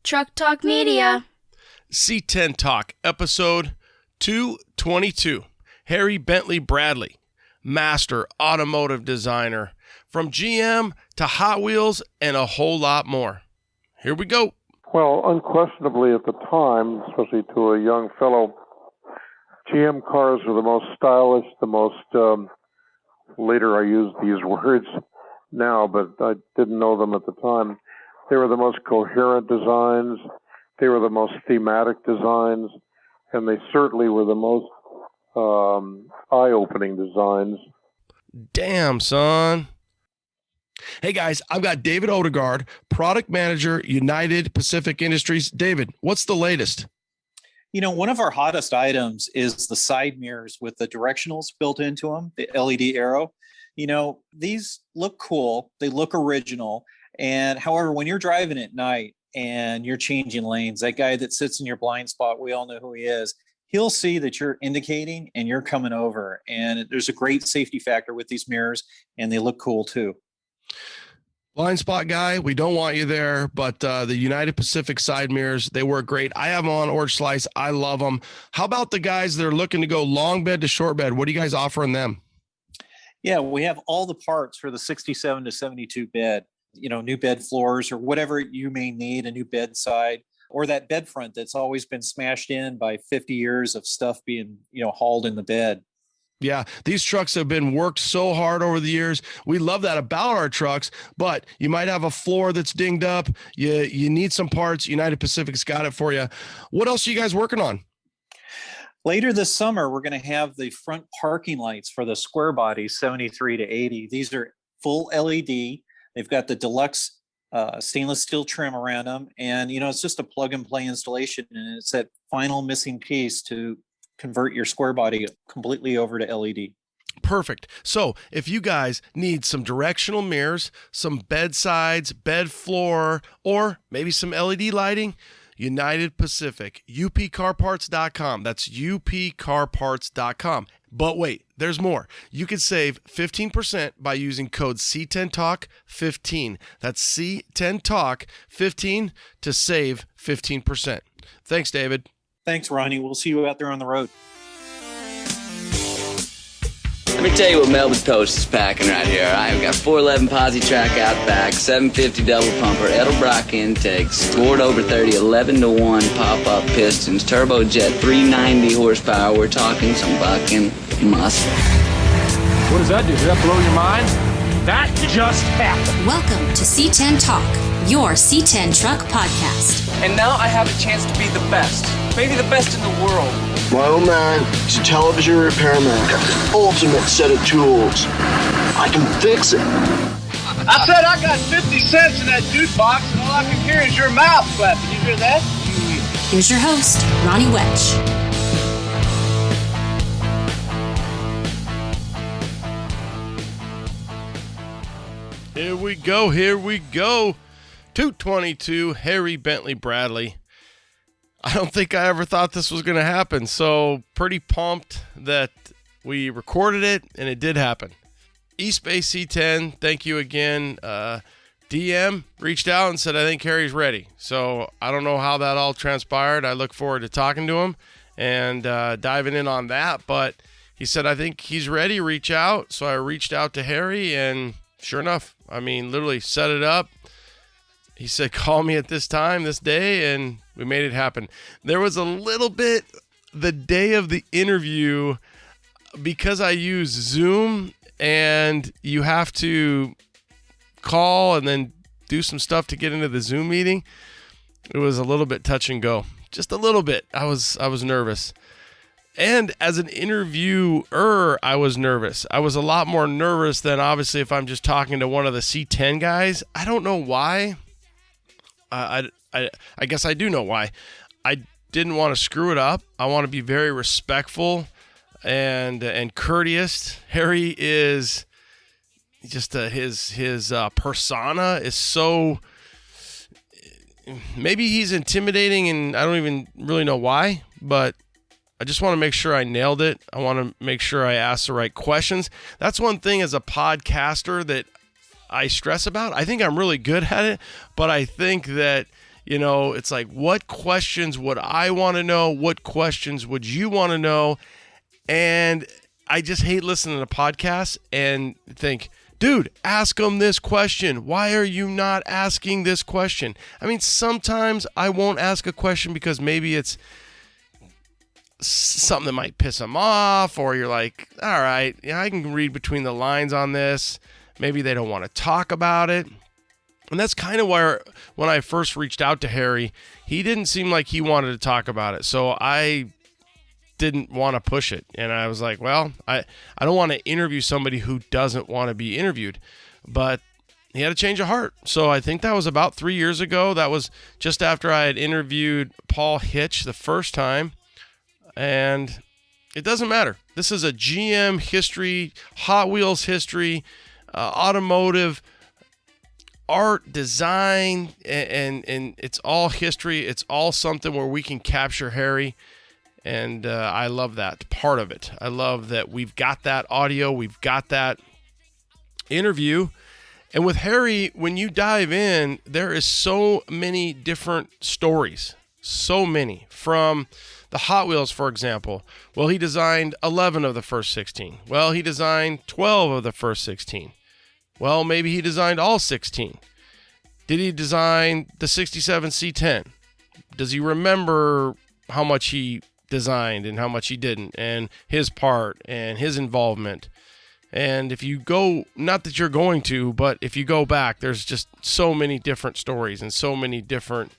Truck Talk Media. C10 Talk, episode 222. Harry Bentley Bradley, master automotive designer, from GM to Hot Wheels and a whole lot more. Here we go. Well, unquestionably at the time, especially to a young fellow, GM cars were the most stylish, the most, later I use these words now, but I didn't know them at the time. They were the most coherent designs, they were the most thematic designs, and they certainly were the most eye-opening designs. Damn, son. Hey guys, I've got David Odegaard, product manager, United Pacific Industries. David, what's the latest? You know, one of our hottest items is the side mirrors with the directionals built into them, the LED arrow. You know, these look cool. They look original. And however, when you're driving at night and you're changing lanes, that guy that sits in your blind spot, we all know who he is. He'll see that you're indicating and you're coming over. And there's a great safety factor with these mirrors, and they look cool too. Blind spot guy, we don't want you there, but the United Pacific side mirrors, they work great. I have them on Orange Slice. I love them. How about the guys that are looking to go long bed to short bed? What are you guys offering them? Yeah, we have all the parts for the 67 to 72 bed, you know, new bed floors or whatever you may need, a new bedside, or that bed front that's always been smashed in by 50 years of stuff being, you know, hauled in the bed. Yeah, these trucks have been worked so hard over the years. We love that about our trucks, but you might have a floor that's dinged up. You need some parts. United Pacific's got it for you. What else are you guys working on? Later this summer, we're going to have the front parking lights for the square bodies, 73 to 80. These are full LED. They've got the deluxe stainless steel trim around them. And, you know, it's just a plug and play installation. And it's that final missing piece to convert your square body completely over to LED. Perfect. So if you guys need some directional mirrors, some bedsides, bed floor, or maybe some LED lighting, United Pacific, upcarparts.com. That's upcarparts.com. But wait, there's more. You can save 15% by using code C10Talk15. That's C10Talk15 to save 15%. Thanks, David. Thanks, Ronnie. We'll see you out there on the road. Let me tell you what Melvin Toast is packing right here. I've got 411 posi track out back, 750 double pumper, Edelbrock intakes, scored over 30, 11-1 pop-up pistons, turbojet, 390 horsepower. We're talking some fucking muscle. What does that do? Does that blow your mind? That just happened. Welcome to C10 Talk, your C10 Truck podcast. And now I have a chance to be the best, maybe the best in the world. My old man is a television repairman. Got the ultimate set of tools. I can fix it. I said I got 50 cents in that jukebox, and all I can hear is your mouth flapping. You hear that? Here's your host, Ronnie Welch. Here we go. 222, Harry Bentley Bradley. I don't think I ever thought this was going to happen, so pretty pumped that we recorded it, and it did happen. East Bay C10, thank you again. DM reached out and said, I think Harry's ready. So I don't know how that all transpired. I look forward to talking to him and diving in on that, but he said, I think he's ready, reach out. So I reached out to Harry, and sure enough, I mean, literally set it up. He said, call me at this time, this day, and we made it happen. There was a little bit the day of the interview, because I use Zoom and you have to call and then do some stuff to get into the Zoom meeting. It was a little bit touch and go, just a little bit. I was nervous. And as an interviewer, I was nervous. I was a lot more nervous than obviously if I'm just talking to one of the C10 guys. I don't know why. I guess I do know why. I didn't want to screw it up. I want to be very respectful and courteous. Harry is just his persona is so, maybe he's intimidating, and I don't even really know why, but I just want to make sure I nailed it. I want to make sure I ask the right questions. That's one thing as a podcaster that I stress about. I think I'm really good at it, but I think that It's like, what questions would I want to know? What questions would you want to know? And I just hate listening to podcasts and think, dude, ask them this question. Why are you not asking this question? I mean, sometimes I won't ask a question because maybe it's something that might piss them off, or you're like, all right, yeah, I can read between the lines on this. Maybe they don't want to talk about it. And that's kind of where, when I first reached out to Harry, he didn't seem like he wanted to talk about it. So I didn't want to push it. And I was like, well, I don't want to interview somebody who doesn't want to be interviewed. But he had a change of heart. So I think that was about 3 years ago. That was just after I had interviewed Paul Hitch the first time. And it doesn't matter. This is a GM history, Hot Wheels history, automotive, art, design, and it's all history. It's all something where we can capture Harry. And I love that part of it. I love that we've got that audio. We've got that interview. And with Harry, when you dive in, there is so many different stories. So many. From the Hot Wheels, for example. Well, he designed 11 of the first 16. Well, he designed 12 of the first 16. Well, maybe he designed all 16. Did he design the 67 C10? Does he remember how much he designed and how much he didn't, and his part and his involvement? And if you go, not that you're going to, but if you go back, there's just so many different stories and so many different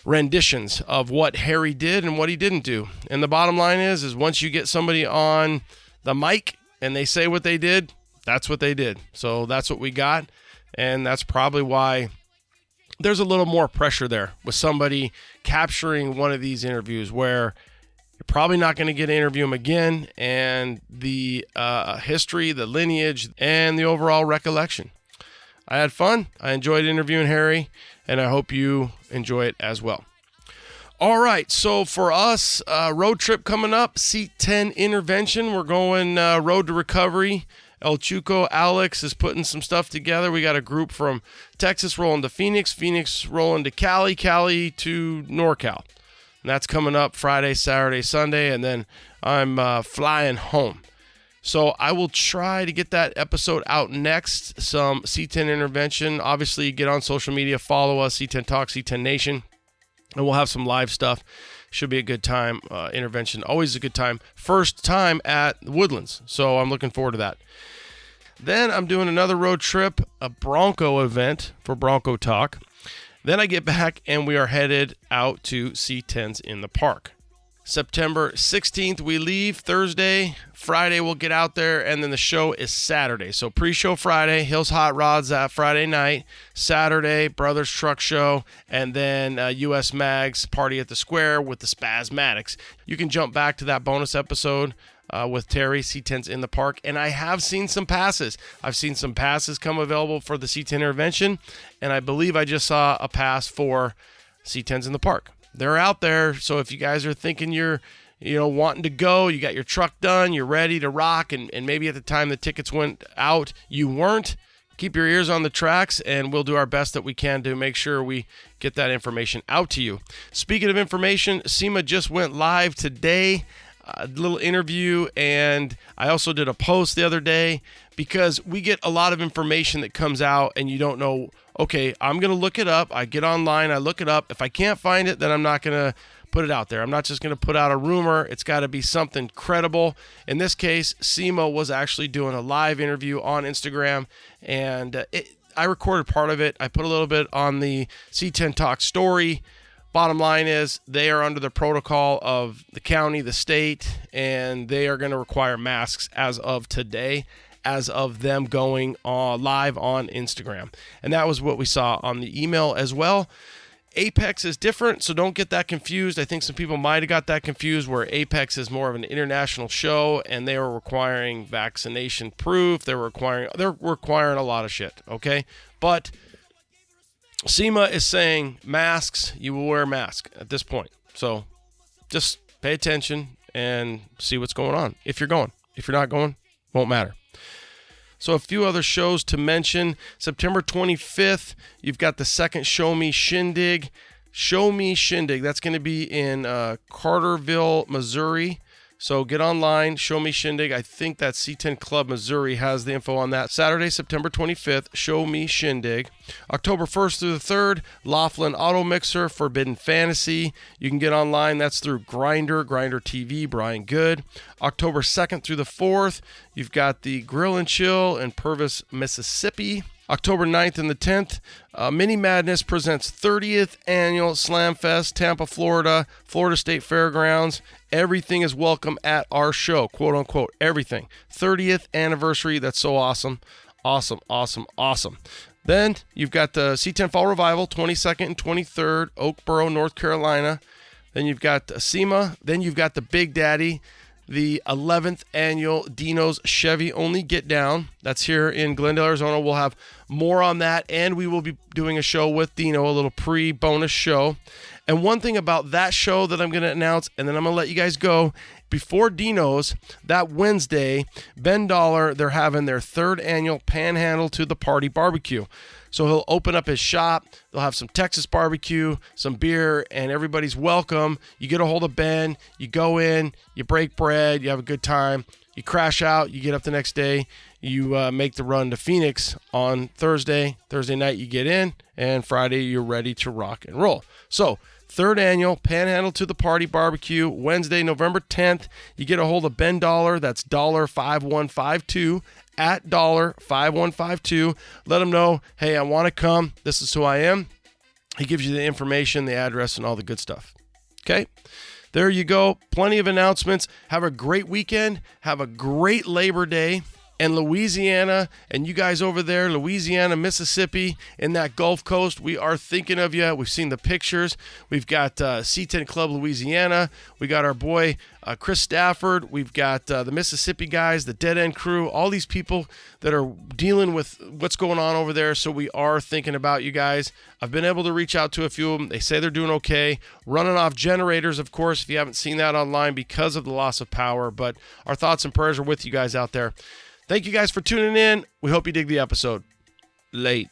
renditions of what Harry did and what he didn't do. And the bottom line is once you get somebody on the mic and they say what they did, that's what they did. So that's what we got. And that's probably why there's a little more pressure there with somebody capturing one of these interviews, where you're probably not going to get to interview him again, and the history, the lineage, and the overall recollection. I had fun. I enjoyed interviewing Harry, and I hope you enjoy it as well. All right, so for us, road trip coming up, Seat 10 intervention. We're going road to recovery. El Chuco Alex is putting some stuff together. We got a group from Texas rolling to Phoenix, Phoenix rolling to Cali, Cali to NorCal. And that's coming up Friday, Saturday, Sunday, and then I'm flying home. So I will try to get that episode out next, some C10 intervention. Obviously, get on social media, follow us, C10 Talk, C10 Nation, and we'll have some live stuff. Should be a good time. Intervention, always a good time. First time at Woodlands, so I'm looking forward to that. Then I'm doing another road trip, a Bronco event for Bronco Talk. Then I get back and we are headed out to C10s in the park. September 16th, we leave Thursday. Friday, we'll get out there, and then the show is Saturday. So pre-show Friday, Hills Hot Rods that Friday night. Saturday, Brothers Truck Show, and then US Mags Party at the Square with the Spasmatics. You can jump back to that bonus episode with Terry, C10s in the park, and I have seen some passes. I've seen some passes come available for the C10 intervention, and I believe I just saw a pass for C10s in the park. They're out there, so if you guys are thinking you're wanting to go, you got your truck done, you're ready to rock, and maybe at the time the tickets went out, you weren't, keep your ears on the tracks, and we'll do our best that we can to make sure we get that information out to you. Speaking of information, SEMA just went live today, a little interview, and I also did a post the other day, because we get a lot of information that comes out and you don't know, okay, I'm going to look it up. I get online, I look it up. If I can't find it, then I'm not going to put it out there. I'm not just going to put out a rumor. It's got to be something credible. In this case, SEMA was actually doing a live interview on Instagram, and I recorded part of it. I put a little bit on the C10 Talk story. Bottom line is they are under the protocol of the county, the state, and they are going to require masks as of today, as of them going live on Instagram. And that was what we saw on the email as well. Apex is different, so don't get that confused. I think some people might have got that confused, where Apex is more of an international show and they were requiring vaccination proof. They're requiring a lot of shit, okay? But SEMA is saying masks, you will wear a mask at this point. So just pay attention and see what's going on if you're going. If you're not going, won't matter. So a few other shows to mention. September 25th, you've got the second Show Me Shindig. Show Me Shindig. That's going to be in Carterville, Missouri. So get online, Show Me Shindig. I think that C10 Club Missouri has the info on that. Saturday, September 25th, Show Me Shindig. October 1st through the 3rd, Laughlin Auto Mixer, Forbidden Fantasy. You can get online. That's through Grindr TV, Brian Good. October 2nd through the 4th, you've got the Grill and Chill in Purvis, Mississippi. October 9th and the 10th, Mini Madness presents 30th Annual Slam Fest, Tampa, Florida, Florida State Fairgrounds. Everything is welcome at our show, quote unquote, everything. 30th anniversary. That's so awesome. Awesome, awesome, awesome. Then you've got the C10 Fall Revival, 22nd and 23rd, Oakboro, North Carolina. Then you've got SEMA. Then you've got the Big Daddy, the 11th annual Dino's Chevy Only Get Down. That's here in Glendale, Arizona. We'll have more on that, and we will be doing a show with Dino, a little pre-bonus show. And one thing about that show that I'm going to announce, and then I'm going to let you guys go, before Dino's, that Wednesday, Ben Dollar, they're having their 3rd annual Panhandle to the Party barbecue. So he'll open up his shop. They'll have some Texas barbecue, some beer, and everybody's welcome. You get a hold of Ben. You go in, you break bread, you have a good time. You crash out, you get up the next day. You make the run to Phoenix on Thursday. Thursday night you get in, and Friday you're ready to rock and roll. So 3rd annual Panhandle to the Party barbecue, Wednesday, November 10th. You get a hold of Ben Dollar. That's $5152 at $5152. Let him know, hey, I want to come. This is who I am. He gives you the information, the address, and all the good stuff. Okay? There you go. Plenty of announcements. Have a great weekend. Have a great Labor Day. And Louisiana, and you guys over there, Louisiana, Mississippi, in that Gulf Coast, we are thinking of you. We've seen the pictures. We've got C10 Club Louisiana. We got our boy Chris Stafford. We've got the Mississippi guys, the Dead End crew, all these people that are dealing with what's going on over there. So we are thinking about you guys. I've been able to reach out to a few of them. They say they're doing okay. Running off generators, of course, if you haven't seen that online because of the loss of power. But our thoughts and prayers are with you guys out there. Thank you guys for tuning in. We hope you dig the episode. Late.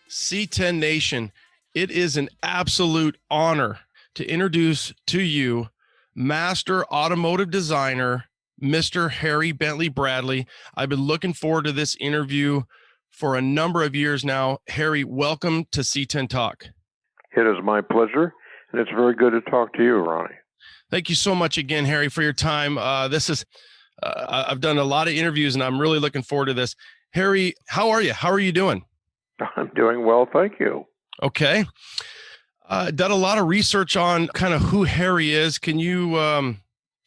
C10 Nation, it is an absolute honor to introduce to you Master Automotive Designer, Mr. Harry Bentley Bradley. I've been looking forward to this interview for a number of years now. Harry, welcome to C10 Talk. It is my pleasure, and it's very good to talk to you, Ronnie. Thank you so much again, Harry, for your time. I've done a lot of interviews, and I'm really looking forward to this. Harry, how are you? How are you doing? I'm doing well, thank you. Okay. Done a lot of research on kind of who Harry is. Can you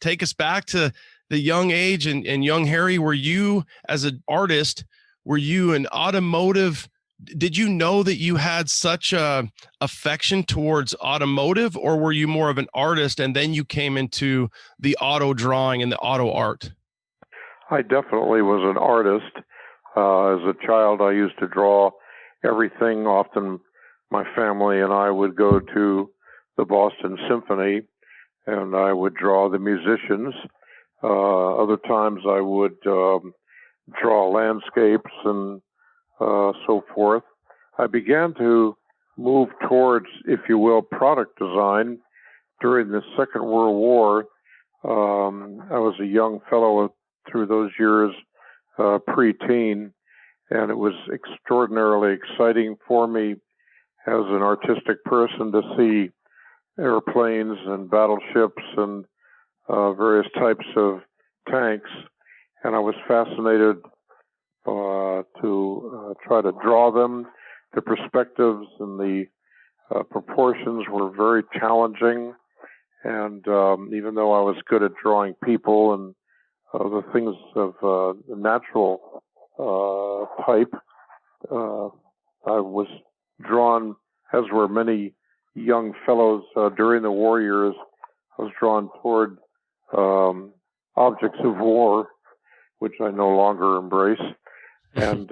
take us back to the young age and young Harry? Were you, as an artist, were you an automotive? Did you know that you had such a affection towards automotive, or were you more of an artist and then you came into the auto drawing and the auto art? I definitely was an artist. As a child, I used to draw everything. Often my family and I would go to the Boston Symphony and I would draw the musicians. Other times I would draw landscapes and so forth. I began to move towards, if you will, product design during the Second World War. I was a young fellow through those years, pre-teen, and it was extraordinarily exciting for me as an artistic person to see airplanes and battleships and various types of tanks, and I was fascinated to try to draw them. The perspectives and the proportions were very challenging, and even though I was good at drawing people and the things of the natural type, I was drawn, as were many young fellows during the war years, I was drawn toward objects of war, which I no longer embrace. And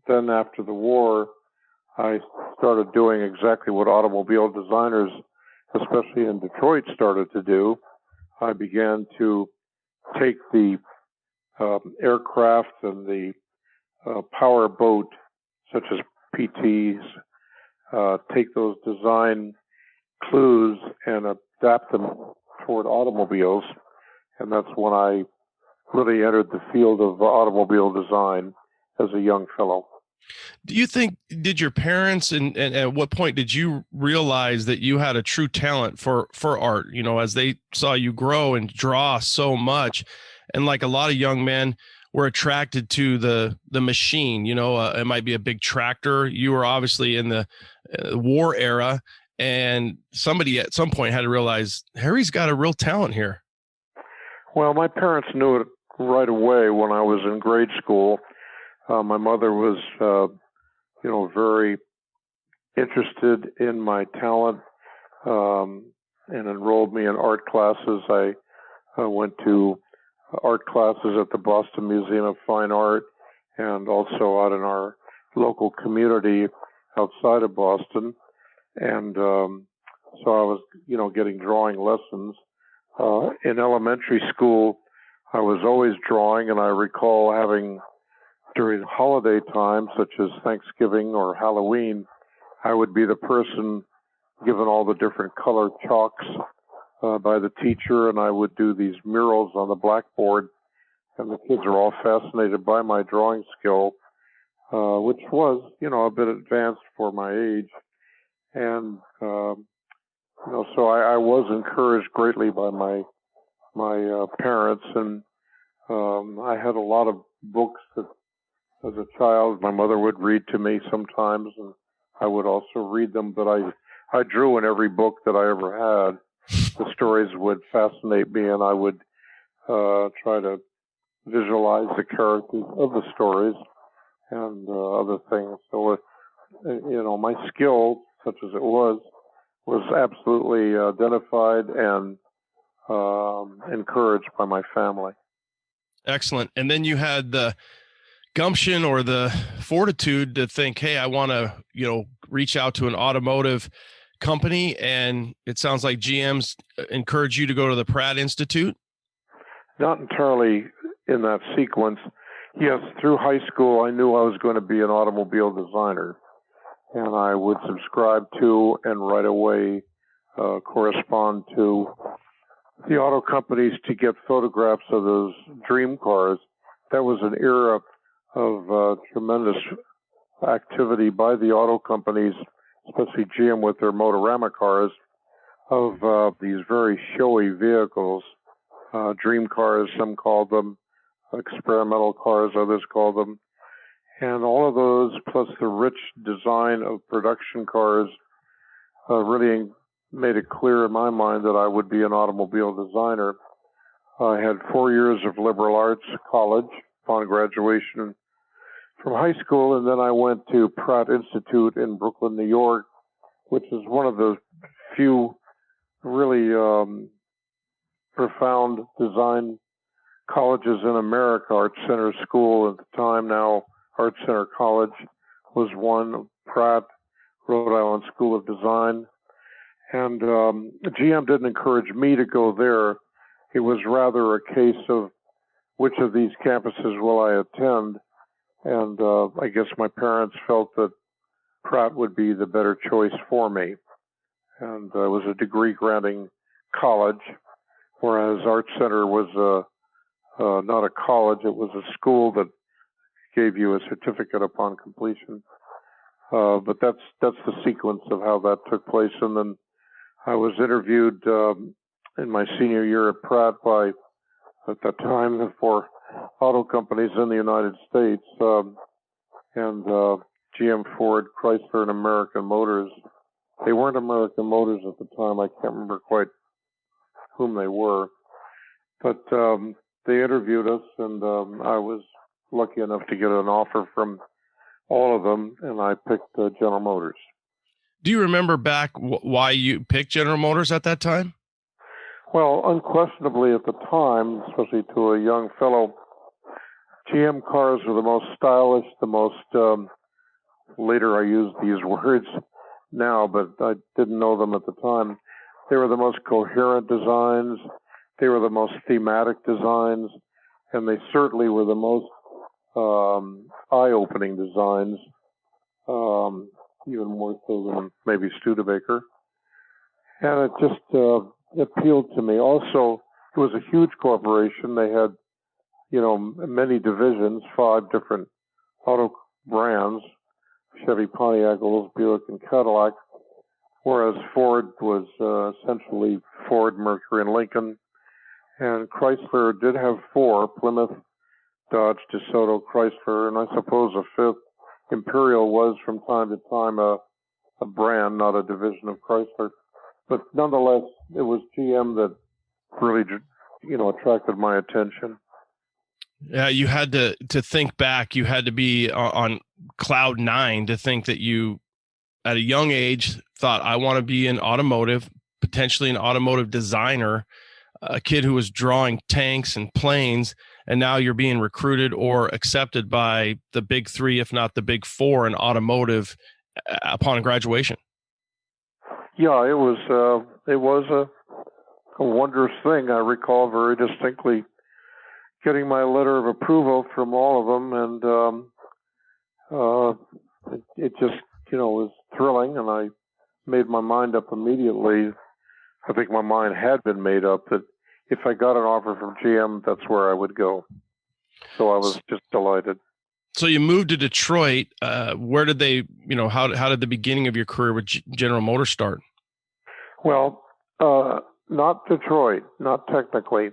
then after the war, I started doing exactly what automobile designers, especially in Detroit, started to do. I began to take the aircraft and the power boat, such as PTs, take those design clues and adapt them toward automobiles. And that's when I really entered the field of automobile design as a young fellow. Do you think, did your parents and at what point did you realize that you had a true talent for art, as they saw you grow and draw so much? And like a lot of young men were attracted to the machine, it might be a big tractor. You were obviously in the war era, and somebody at some point had to realize Harry's got a real talent here. Well, my parents knew it right away when I was in grade school. My mother was, very interested in my talent and enrolled me in art classes. I went to art classes at the Boston Museum of Fine Art and also out in our local community outside of Boston. And so I was, getting drawing lessons. In elementary school, I was always drawing, and I recall having, during holiday time, such as Thanksgiving or Halloween, I would be the person given all the different color chalks by the teacher, and I would do these murals on the blackboard, and the kids are all fascinated by my drawing skill, which was, a bit advanced for my age. And, so I was encouraged greatly by my parents, and I had a lot of books that, as a child, my mother would read to me sometimes, and I would also read them, but I drew in every book that I ever had. The stories would fascinate me, and I would try to visualize the characters of the stories and other things. So, my skill, such as it was absolutely identified and encouraged by my family. Excellent. And then you had the gumption or the fortitude to think, hey, I want to, reach out to an automotive company. And it sounds like GM's encouraged you to go to the Pratt Institute. Not entirely in that sequence. Yes, through high school, I knew I was going to be an automobile designer. And I would subscribe to and right away correspond to the auto companies to get photographs of those dream cars. That was an era of tremendous activity by the auto companies, especially GM with their Motorama cars, of these very showy vehicles, dream cars, some called them, experimental cars, others called them. And all of those, plus the rich design of production cars, really made it clear in my mind that I would be an automobile designer. I had 4 years of liberal arts college upon graduation from high school, and then I went to Pratt Institute in Brooklyn, New York, which is one of the few really profound design colleges in America. Art Center School at the time, now Art Center College, was one. Pratt, Rhode Island School of Design. And GM didn't encourage me to go there. It was rather a case of which of these campuses will I attend. And I guess my parents felt that Pratt would be the better choice for me. And it was a degree-granting college, whereas Art Center was not a college. It was a school that gave you a certificate upon completion. But that's the sequence of how that took place. And then I was interviewed in my senior year at Pratt by, at that time, the 4 auto companies in the United States, and GM, Ford, Chrysler, and American Motors. They weren't American Motors at the time. I can't remember quite whom they were. But they interviewed us, and I was lucky enough to get an offer from all of them, and I picked General Motors. Do you remember back why you picked General Motors at that time? Well, unquestionably at the time, especially to a young fellow, GM cars were the most stylish, the most, later I use these words now, but I didn't know them at the time. They were the most coherent designs, they were the most thematic designs, and they certainly were the most eye-opening designs. even more so than maybe Studebaker. And it just appealed to me. Also, it was a huge corporation. They had, many divisions, 5 different auto brands, Chevy, Pontiac, Olds, Buick, and Cadillac, whereas Ford was essentially Ford, Mercury, and Lincoln. And Chrysler did have 4, Plymouth, Dodge, DeSoto, Chrysler, and I suppose a 5th, Imperial, was from time to time a brand, not a division of Chrysler. But nonetheless, it was GM that really, attracted my attention. Yeah, you had to think back. You had to be on cloud 9 to think that you, at a young age, thought, I want to be in automotive, potentially an automotive designer, a kid who was drawing tanks and planes, and now you're being recruited or accepted by the big 3, if not the big 4 in automotive upon graduation. Yeah, it was a wondrous thing. I recall very distinctly getting my letter of approval from all of them, and it just, was thrilling, and I made my mind up immediately. I think my mind had been made up that if I got an offer from GM, that's where I would go. So I was just delighted. So you moved to Detroit. Where did they, how did the beginning of your career with General Motors start? Well, not Detroit, not technically.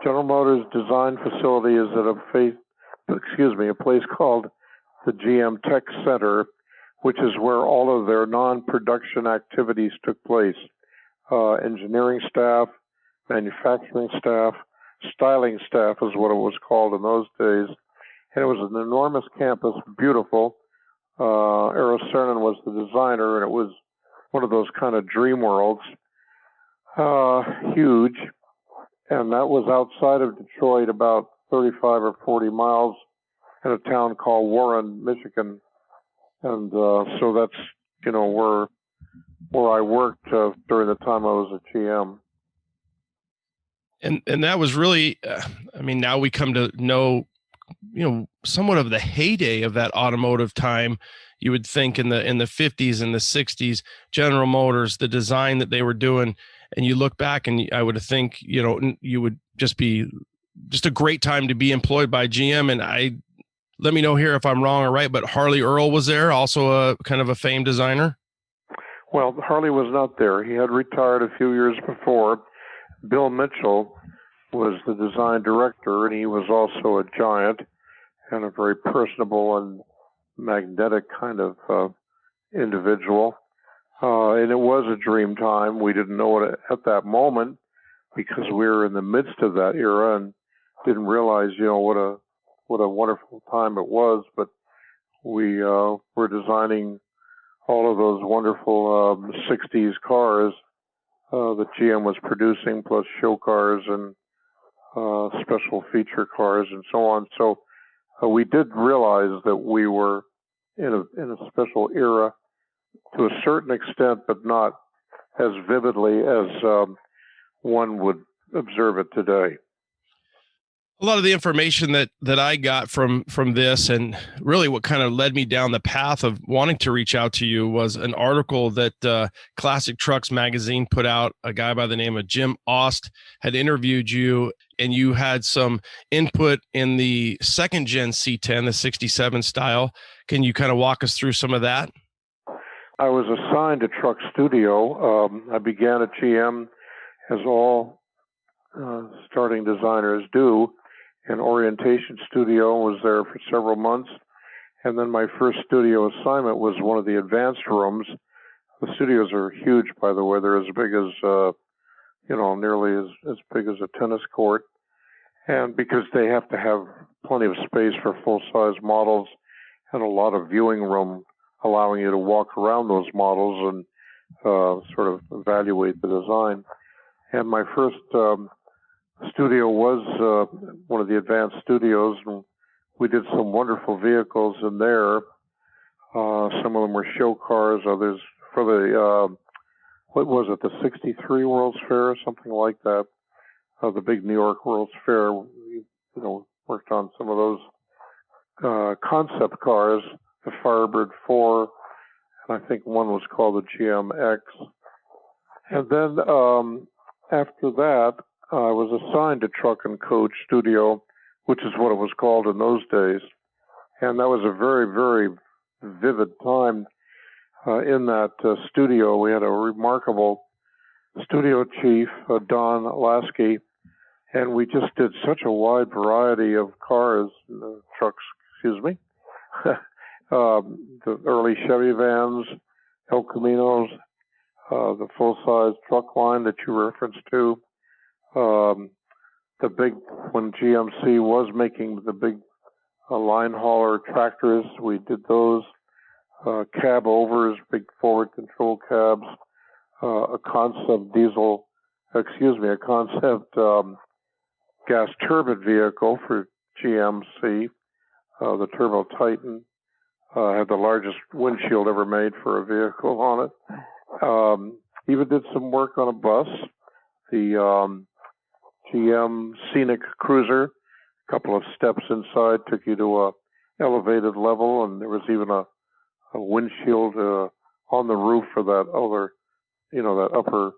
General Motors design facility is at a place called the GM Tech Center, which is where all of their non-production activities took place. Engineering staff, manufacturing staff, styling staff is what it was called in those days. And it was an enormous campus, beautiful. Eero Cernan was the designer, and it was one of those kind of dream worlds. Huge. And that was outside of Detroit, about 35 or 40 miles, in a town called Warren, Michigan. And so that's, where I worked during the time I was at GM. And that was really, now we come to know, somewhat of the heyday of that automotive time. You would think in the 50s and the 60s, General Motors, the design that they were doing, and you look back and I would think, you would just be just a great time to be employed by GM. And let me know here if I'm wrong or right, but Harley Earl was there, also a kind of a famed designer. Well, Harley was not there. He had retired a few years before. Bill Mitchell was the design director, and he was also a giant and a very personable and magnetic kind of individual. And it was a dream time. We didn't know it at that moment because we were in the midst of that era and didn't realize, what a wonderful time it was. But we were designing all of those wonderful 60s cars that GM was producing, plus show cars and special feature cars and so on. So we did realize that we were in a special era to a certain extent, but not as vividly as one would observe it today. A lot of the information that I got from this, and really what kind of led me down the path of wanting to reach out to you, was an article that Classic Trucks magazine put out. A guy by the name of Jim Ost had interviewed you, and you had some input in the second gen C10, the 67 style. Can you kind of walk us through some of that? I was assigned a truck studio. I began at GM, as all starting designers do. An orientation studio, was there for several months. And then my first studio assignment was one of the advanced rooms. The studios are huge, by the way. They're as big as, nearly as big as a tennis court. And because they have to have plenty of space for full-size models and a lot of viewing room, allowing you to walk around those models and sort of evaluate the design. And my first studio was one of the advanced studios, and we did some wonderful vehicles in there. Some of them were show cars, others for the, what was it, the 63 World's Fair or something like that, the big New York World's Fair. We, worked on some of those concept cars, the Firebird 4 and I think one was called the GMX. And then after that, I was assigned to Truck and Coach Studio, which is what it was called in those days. And that was a very, very vivid time in that studio. We had a remarkable studio chief, Don Lasky, and we just did such a wide variety of cars, trucks, excuse me, the early Chevy vans, El Caminos, the full-size truck line that you referenced to, the big, when GMC was making the big line hauler tractors, we did those, cab overs, big forward control cabs, a concept gas turbine vehicle for GMC, the Turbo Titan, had the largest windshield ever made for a vehicle on it. Even did some work on a bus, the GM Scenic Cruiser, a couple of steps inside took you to a elevated level, and there was even a windshield on the roof for that other, that upper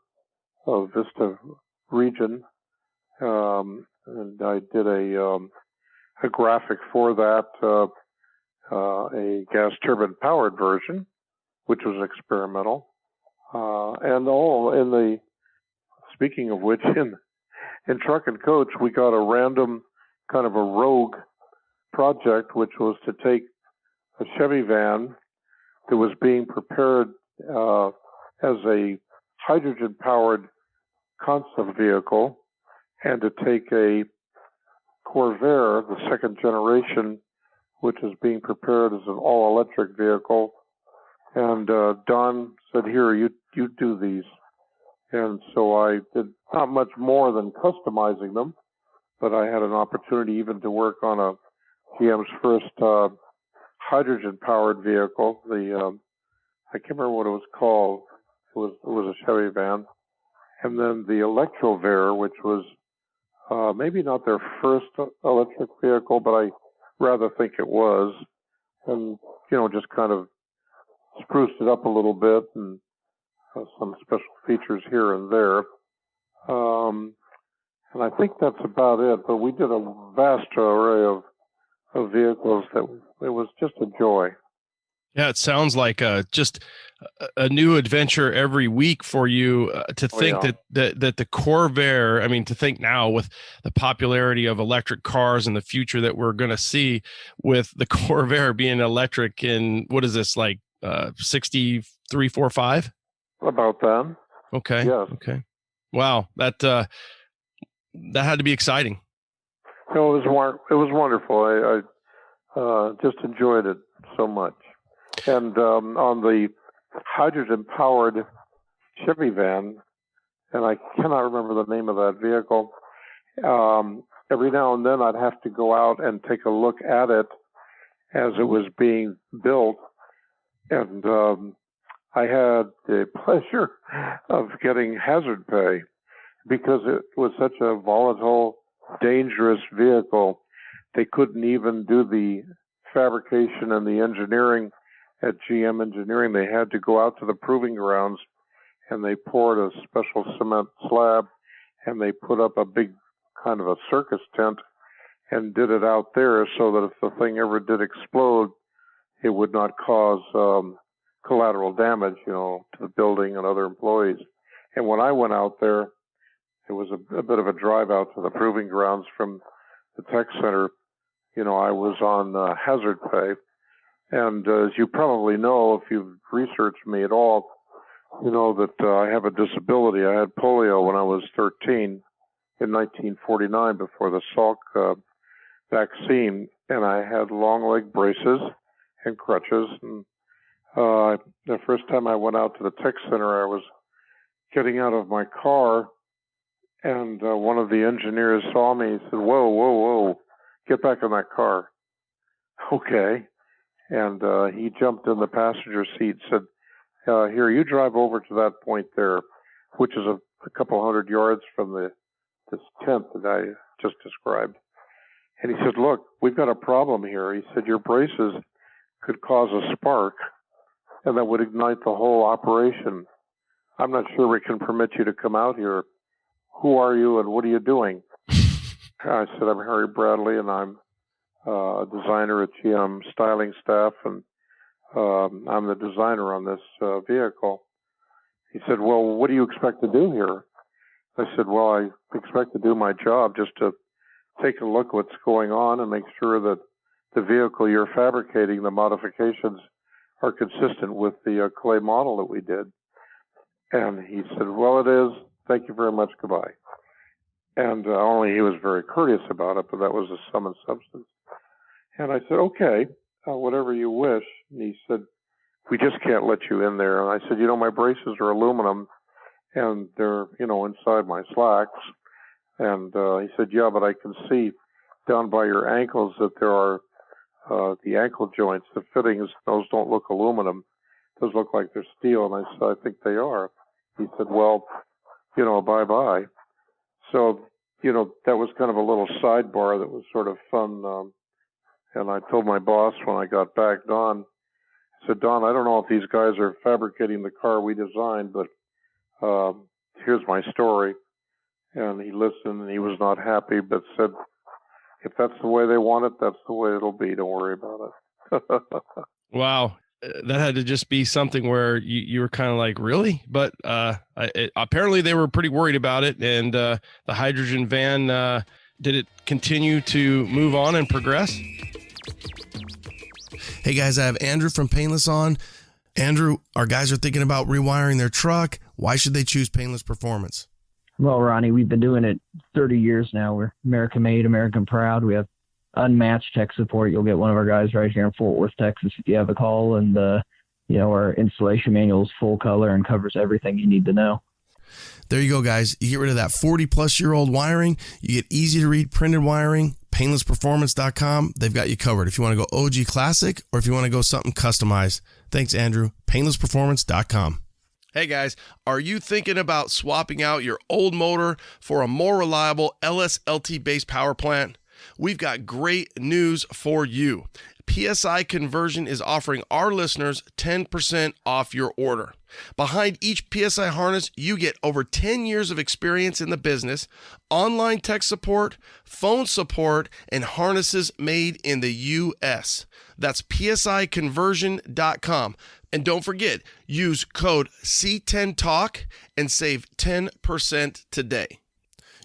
Vista region. And I did a graphic for that, a gas turbine powered version, which was experimental. And speaking of which, in Truck and Coach, we got a random kind of a rogue project, which was to take a Chevy van that was being prepared as a hydrogen-powered concept vehicle, and to take a Corvair, the second generation, which is being prepared as an all-electric vehicle. And Don said, "Here, you do these." And so I did not much more than customizing them, but I had an opportunity even to work on a GM's first hydrogen-powered vehicle. I can't remember what it was called. It was a Chevy van. And then the Electrovair, which was maybe not their first electric vehicle, but I rather think it was. And, just kind of spruced it up a little bit and some special features here and there. And I think that's about it. But we did a vast array of vehicles that it was just a joy. Yeah, it sounds like just a new adventure every week for you. To think that the Corvair, I mean, to think now with the popularity of electric cars and the future that we're going to see with the Corvair being electric in, what is this, like 6345? About that. Okay. Yes. Okay. Wow. That had to be exciting. No, it was wonderful. I just enjoyed it so much. And on the hydrogen-powered Chevy van, and I cannot remember the name of that vehicle, every now and then I'd have to go out and take a look at it as it was being built. And I had the pleasure of getting hazard pay because it was such a volatile, dangerous vehicle. They couldn't even do the fabrication and the engineering at GM Engineering. They had to go out to the proving grounds, and they poured a special cement slab, and they put up a big kind of a circus tent and did it out there so that if the thing ever did explode, it would not cause collateral damage, to the building and other employees. And when I went out there, it was a bit of a drive out to the proving grounds from the tech center. I was on hazard pay. And as you probably know, if you've researched me at all, you know that I have a disability. I had polio when I was 13 in 1949 before the Salk vaccine, and I had long leg braces and crutches. And the first time I went out to the tech center, I was getting out of my car, and one of the engineers saw me. He said, whoa, get back in that car. Okay. And he jumped in the passenger seat, said, here, you drive over to that point there, which is a couple hundred yards from this tent that I just described. And he said, look, we've got a problem here. He said, your braces could cause a spark and that would ignite the whole operation. I'm not sure we can permit you to come out here. Who are you and what are you doing? I said, I'm Harry Bradley, and I'm a designer at GM styling staff, and I'm the designer on this vehicle. He said, well, what do you expect to do here? I said, well, I expect to do my job, just to take a look at what's going on and make sure that the vehicle you're fabricating, the modifications, are consistent with the clay model that we did. And he said, well, it is. Thank you very much. Goodbye. And only he was very courteous about it, but that was the sum and substance. And I said, okay, whatever you wish. And he said, we just can't let you in there. And I said, my braces are aluminum, and they're, inside my slacks. And he said, yeah, but I can see down by your ankles that there are the ankle joints, the fittings. Those don't look aluminum. Those look like they're steel. And I said, I think they are. He said, well, bye-bye. So, that was kind of a little sidebar that was sort of fun. And I told my boss when I got back, Don, I said, Don, I don't know if these guys are fabricating the car we designed, but here's my story. And he listened, and he was not happy, but said, if that's the way they want it, that's the way it'll be. Don't worry about it. Wow. That had to just be something where you were kind of like, really? But apparently they were pretty worried about it. And the hydrogen van, did it continue to move on and progress? Hey guys, I have Andrew from Painless on. Andrew, our guys are thinking about rewiring their truck. Why should they choose Painless Performance? Well, Ronnie, we've been doing it 30 years now. We're American made, American proud. We have unmatched tech support. You'll get one of our guys right here in Fort Worth, Texas, if you have a call. And, our installation manual is full color and covers everything you need to know. There you go, guys. You get rid of that 40-plus-year-old wiring. You get easy-to-read printed wiring. PainlessPerformance.com. They've got you covered if you want to go OG Classic or if you want to go something customized. Thanks, Andrew. PainlessPerformance.com. Hey guys, are you thinking about swapping out your old motor for a more reliable LSLT-based power plant? We've got great news for you. PSI Conversion is offering our listeners 10% off your order. Behind each PSI harness, you get over 10 years of experience in the business, online tech support, phone support, and harnesses made in the U.S. That's psiconversion.com. And don't forget, use code C10TALK and save 10% today.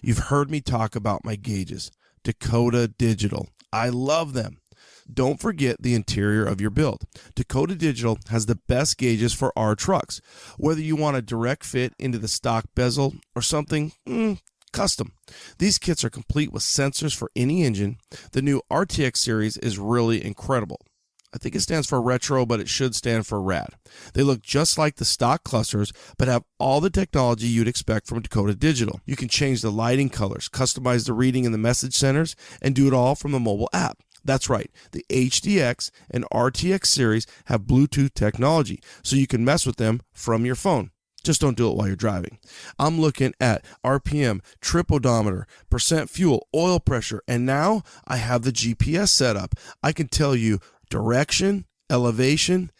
You've heard me talk about my gauges, Dakota Digital. I love them. Don't forget the interior of your build. Dakota Digital has the best gauges for our trucks. Whether you want a direct fit into the stock bezel or something custom. These kits are complete with sensors for any engine. The new RTX series is really incredible. I think it stands for retro, but it should stand for rad. They look just like the stock clusters, but have all the technology you'd expect from Dakota Digital. You can change the lighting colors, customize the reading in the message centers, and do it all from the mobile app. That's right, the HDX and RTX series have Bluetooth technology, so you can mess with them from your phone. Just don't do it while you're driving. I'm looking at RPM, trip odometer, percent fuel, oil pressure, and now I have the GPS set up. I can tell you direction, elevation,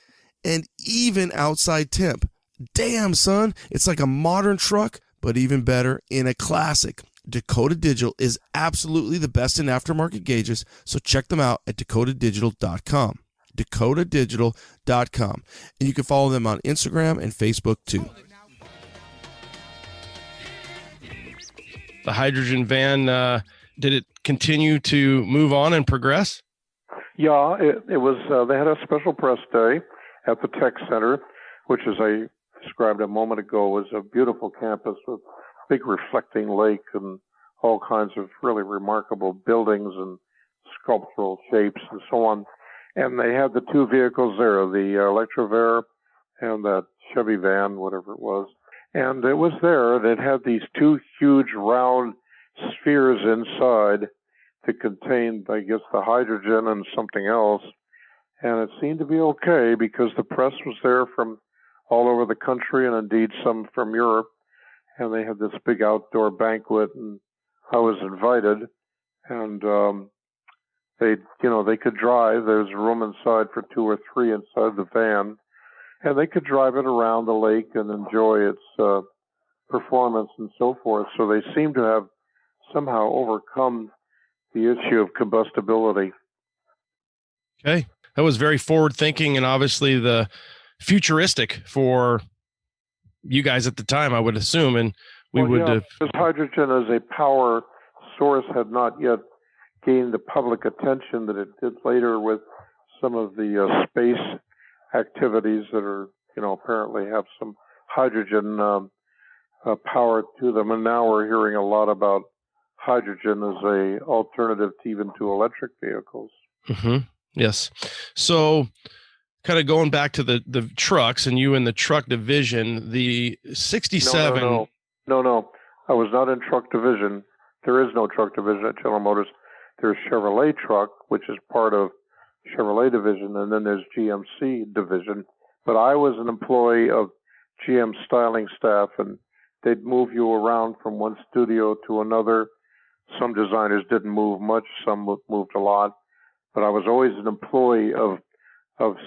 and even outside temp. Damn, son, it's like a modern truck, but even better in a classic. Dakota Digital is absolutely the best in aftermarket gauges, so check them out at dakotadigital.com. dakotadigital.com. And you can follow them on Instagram and Facebook too. The hydrogen van, did it continue to move on and progress? Yeah, it was. They had a special press day at the Tech Center, which, as I described a moment ago, was a beautiful campus with big reflecting lake and all kinds of really remarkable buildings and sculptural shapes and so on. And they had the two vehicles there, the Electrovare and that Chevy van, whatever it was. And it was there, and it had these two huge round spheres inside to contain, I guess, the hydrogen and something else. And it seemed to be okay because the press was there from all over the country and indeed some from Europe. And they had this big outdoor banquet, and I was invited. And they could drive. There was room inside for two or three inside the van. and they could drive it around the lake and enjoy its performance and so forth. So they seem to have somehow overcome the issue of combustibility. Okay. That was very forward thinking and obviously the futuristic for you guys at the time, I would assume. And we would have. Because hydrogen as a power source had not yet gained the public attention that it did later with some of the space activities that are, apparently have some hydrogen power to them. And now we're hearing a lot about hydrogen as a alternative even to electric vehicles. Mm-hmm. Yes. So kind of going back to the trucks and you in the truck division, the 67. No. I was not in truck division. There is no truck division at General Motors. There's Chevrolet truck, which is part of Chevrolet division, and then there's GMC division. But I was an employee of GM styling staff, and they'd move you around from one studio to another. Some designers didn't move much, some moved a lot. But I was always an employee of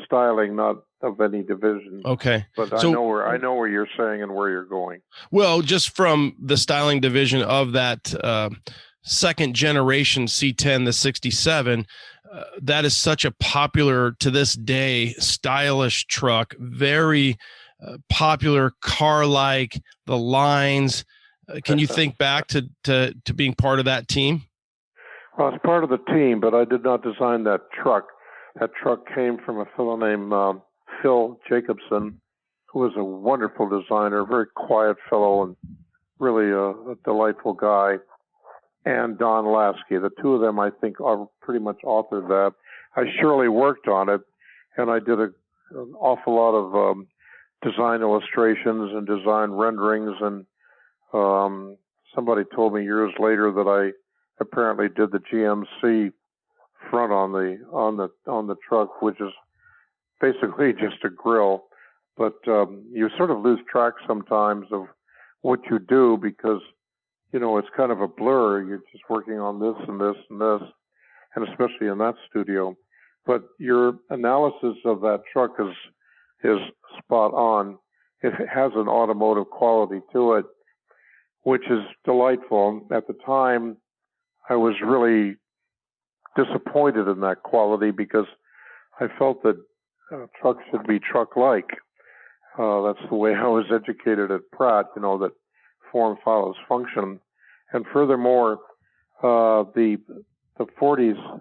styling, not of any division. Okay. But I know where you're saying and where you're going. Well, just from the styling division of that second generation C10, the 67, that is such a popular to this day stylish truck, very popular car-like, the lines. Can you think back to being part of that team? Well, I was part of the team, but I did not design that truck. That truck came from a fellow named Phil Jacobson, who was a wonderful designer, a very quiet fellow, and really a delightful guy, and Don Lasky. The two of them, I think, are pretty much authored that. I surely worked on it, and I did an awful lot of design illustrations and design renderings, and somebody told me years later that I apparently did the GMC front on the truck, which is basically just a grill. But you sort of lose track sometimes of what you do because, it's kind of a blur. You're just working on this and this and this, and especially in that studio. But your analysis of that truck is spot on. It has an automotive quality to it, which is delightful. At the time, I was really disappointed in that quality because I felt that trucks should be truck-like. That's the way I was educated at Pratt, that form follows function. And furthermore, the 40s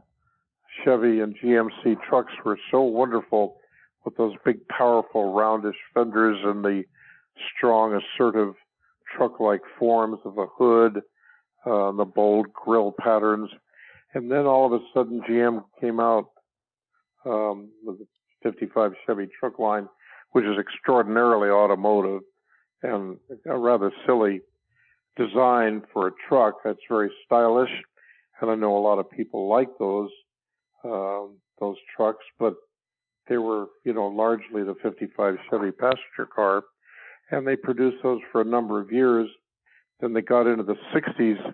Chevy and GMC trucks were so wonderful with those big, powerful, roundish fenders and the strong, assertive truck-like forms of a hood, the bold grille patterns. And then all of a sudden GM came out with the 55 Chevy truck line, which is extraordinarily automotive and a rather silly design for a truck. That's very stylish, and I know a lot of people like those trucks, but they were, largely the 55 Chevy passenger car, and they produced those for a number of years. Then they got into the 60s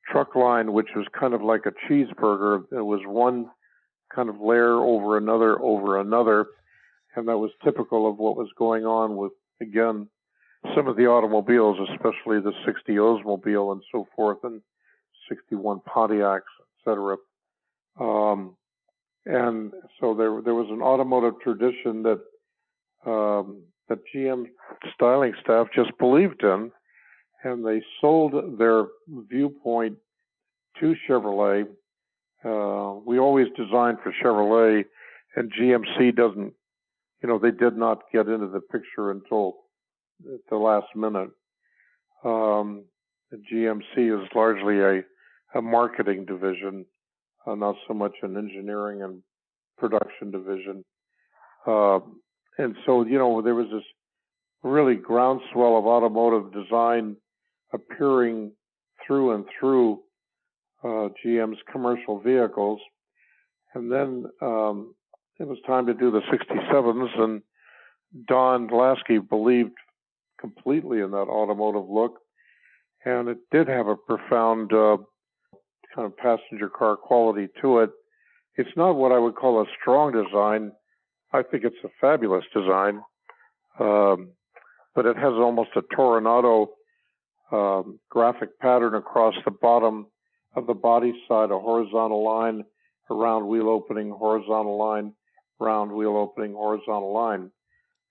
truck line, which was kind of like a cheeseburger. It was one kind of layer over another, and that was typical of what was going on with, again, some of the automobiles, especially the 60 Oldsmobile and so forth, and 61 Pontiacs, etc. And so there was an automotive tradition that GM styling staff just believed in, and they sold their viewpoint to Chevrolet. We always designed for Chevrolet, and GMC doesn't, they did not get into the picture until the last minute. The GMC is largely a marketing division, not so much an engineering and production division. And so, there was this really groundswell of automotive design appearing through and through GM's commercial vehicles. And then it was time to do the 67s, and Don Lasky believed completely in that automotive look. And it did have a profound kind of passenger car quality to it. It's not what I would call a strong design. I think it's a fabulous design. but it has almost a Toronado graphic pattern across the bottom of the body side, a horizontal line, a round wheel opening, horizontal line, round wheel opening, horizontal line.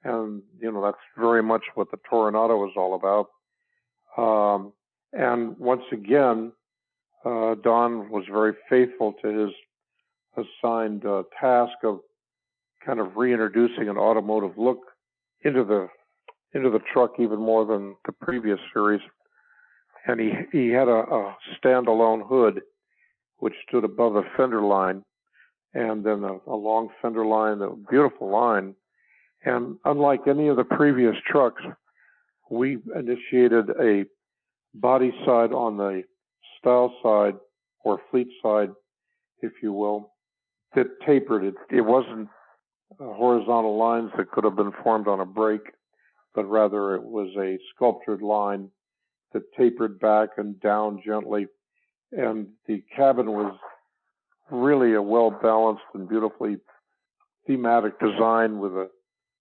And, that's very much what the Toronado is all about. And once again, Don was very faithful to his assigned task of kind of reintroducing an automotive look into the truck even more than the previous series. And he had a standalone hood which stood above the fender line, and then a long fender line, a beautiful line. And unlike any of the previous trucks, we initiated a body side on the style side, or fleet side, if you will, that tapered. It wasn't horizontal lines that could have been formed on a brake, but rather it was a sculptured line that tapered back and down gently. And the cabin was really a well-balanced and beautifully thematic design with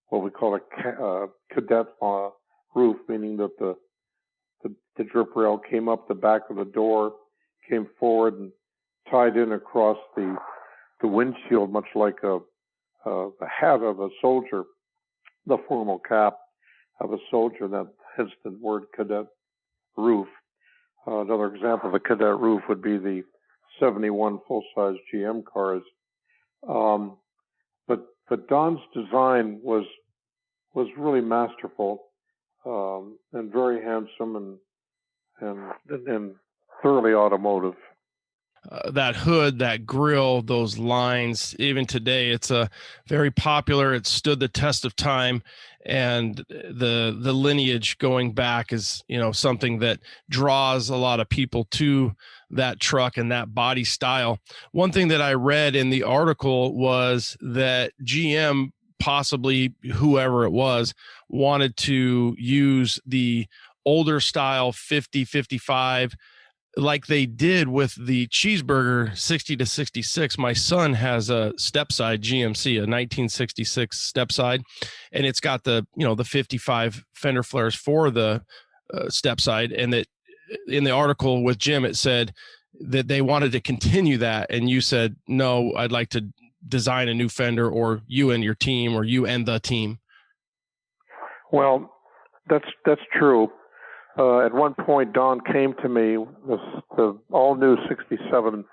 what we call a cadet roof, meaning that the drip rail came up the back of the door, came forward and tied in across the windshield, much like the hat of a soldier, the formal cap of a soldier. That hence the word cadet roof. Another example of a cadet roof would be the 71 full-size GM cars. But Don's design was really masterful, and very handsome and thoroughly automotive. That hood, that grill, those lines, even today, it's a very popular. It stood the test of time, and the lineage going back is, something that draws a lot of people to that truck and that body style. One thing that I read in the article was that GM, possibly whoever it was, wanted to use the older style 50, 55, like they did with the cheeseburger 60 to 66. My son has a step-side GMC, a 1966 step-side, and it's got the 55 fender flares for the step-side. And that in the article with Jim, it said that they wanted to continue that. And you said, no, I'd like to design a new fender, or you and your team, or you and the team. Well, that's true. At one point, Don came to me. The all-new 67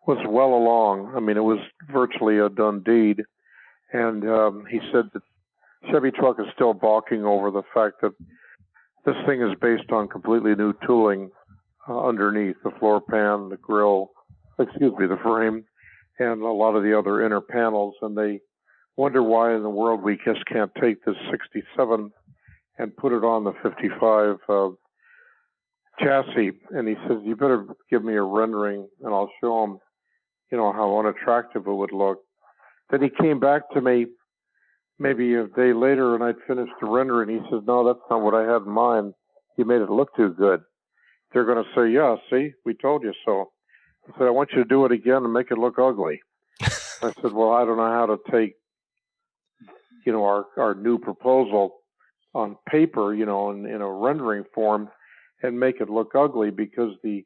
was well along. I mean, it was virtually a done deed. And he said that Chevy truck is still balking over the fact that this thing is based on completely new tooling underneath the floor pan, the grill, the frame, and a lot of the other inner panels. And they wonder why in the world we just can't take this 67 and put it on the 55 chassis. And he says, you better give me a rendering and I'll show him, how unattractive it would look. Then he came back to me maybe a day later and I'd finished the rendering. He says, no, that's not what I had in mind. You made it look too good. They're going to say, yeah, see, we told you so. I said, I want you to do it again and make it look ugly. I said, well, I don't know how to take, our new proposal on paper, in a rendering form and make it look ugly, because the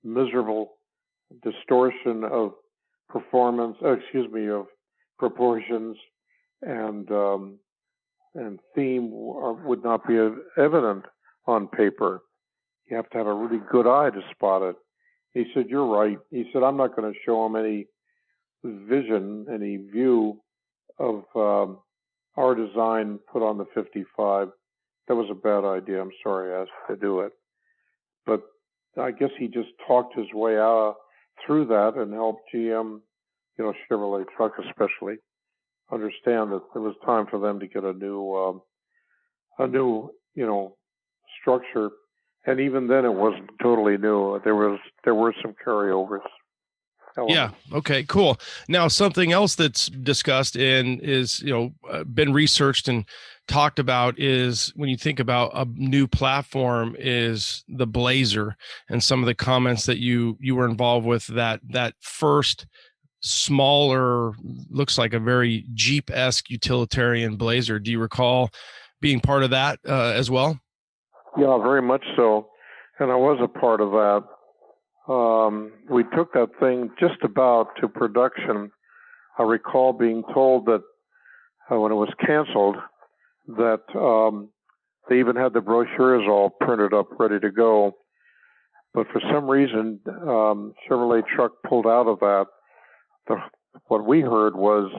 miserable distortion of performance, of proportions and theme would not be evident on paper. You have to have a really good eye to spot it. He said, you're right. He said, I'm not going to show him any vision, any view of our design put on the 55. That was a bad idea. I'm sorry I asked to do it. But I guess he just talked his way out through that and helped GM, Chevrolet truck especially, understand that it was time for them to get a new structure. And even then, it wasn't totally new. There were some carryovers. Yeah. Okay, cool. Now, something else that's discussed and is, been researched and talked about is, when you think about a new platform, is the Blazer, and some of the comments that you were involved with, that first smaller, looks like a very Jeep-esque utilitarian Blazer. Do you recall being part of that as well? Yeah, very much so. And I was a part of that. We took that thing just about to production. I recall being told that when it was canceled, that they even had the brochures all printed up, ready to go. But for some reason, Chevrolet truck pulled out of that. What we heard was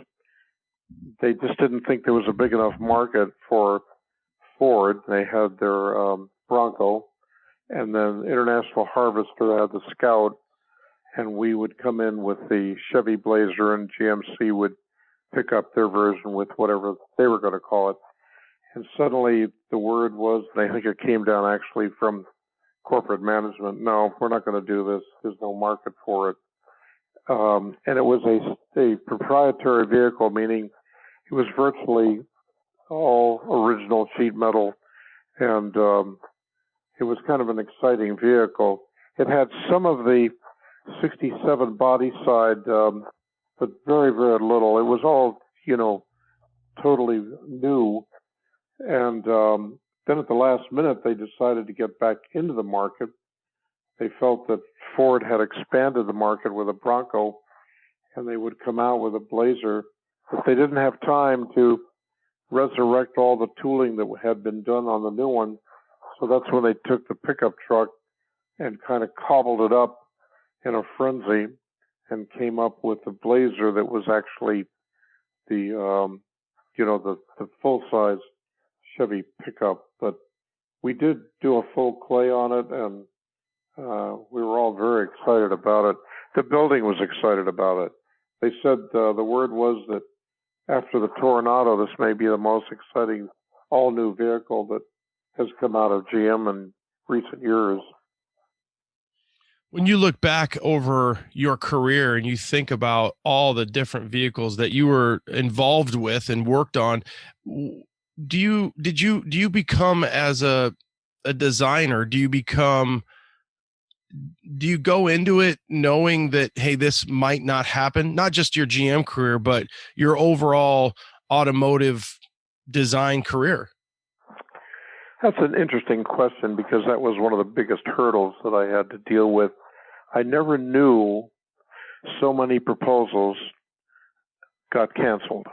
they just didn't think there was a big enough market for Ford. They had their Bronco, and then International Harvester had the Scout, and we would come in with the Chevy Blazer, and GMC would pick up their version with whatever they were going to call it. And suddenly the word was, and I think it came down actually from corporate management, no, we're not going to do this. There's no market for it. And it was a proprietary vehicle, meaning it was virtually all original sheet metal, and it was kind of an exciting vehicle. It had some of the 67 body side, but very, very little. It was all, totally new. And then at the last minute, they decided to get back into the market. They felt that Ford had expanded the market with a Bronco, and they would come out with a Blazer. But they didn't have time to resurrect all the tooling that had been done on the new one. So that's when they took the pickup truck and kind of cobbled it up in a frenzy and came up with the Blazer that was actually the full-size Chevy pickup. But we did do a full clay on it, and we were all very excited about it. The building was excited about it. They said the word was that after the Toronado, this may be the most exciting all-new vehicle that has come out of GM in recent years. When you look back over your career and you think about all the different vehicles that you were involved with and worked on, do you become, as a designer, do you go into it knowing that, hey, this might not happen? Not just your GM career, but your overall automotive design career? That's an interesting question, because that was one of the biggest hurdles that I had to deal with. I never knew so many proposals got canceled.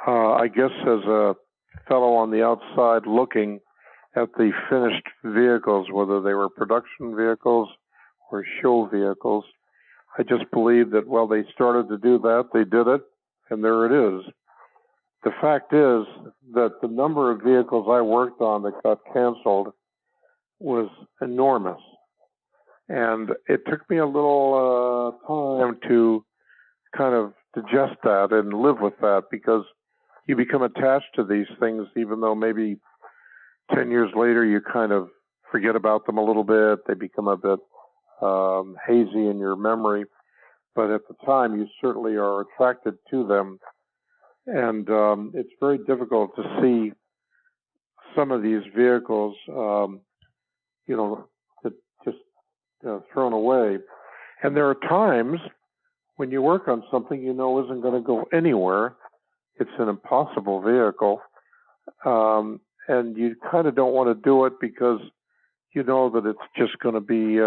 I guess as a fellow on the outside looking at the finished vehicles, whether they were production vehicles or show vehicles, I just believed that, well, they started to do that, they did it, and there it is. The fact is that the number of vehicles I worked on that got canceled was enormous. And it took me a little time to kind of digest that and live with that, because you become attached to these things, even though maybe 10 years later you kind of forget about them a little bit. They become a bit hazy in your memory. But at the time, you certainly are attracted to them. And it's very difficult to see some of these vehicles, just thrown away. And there are times when you work on something you know isn't going to go anywhere. It's an impossible vehicle. And you kind of don't want to do it because you know that it's just going to be,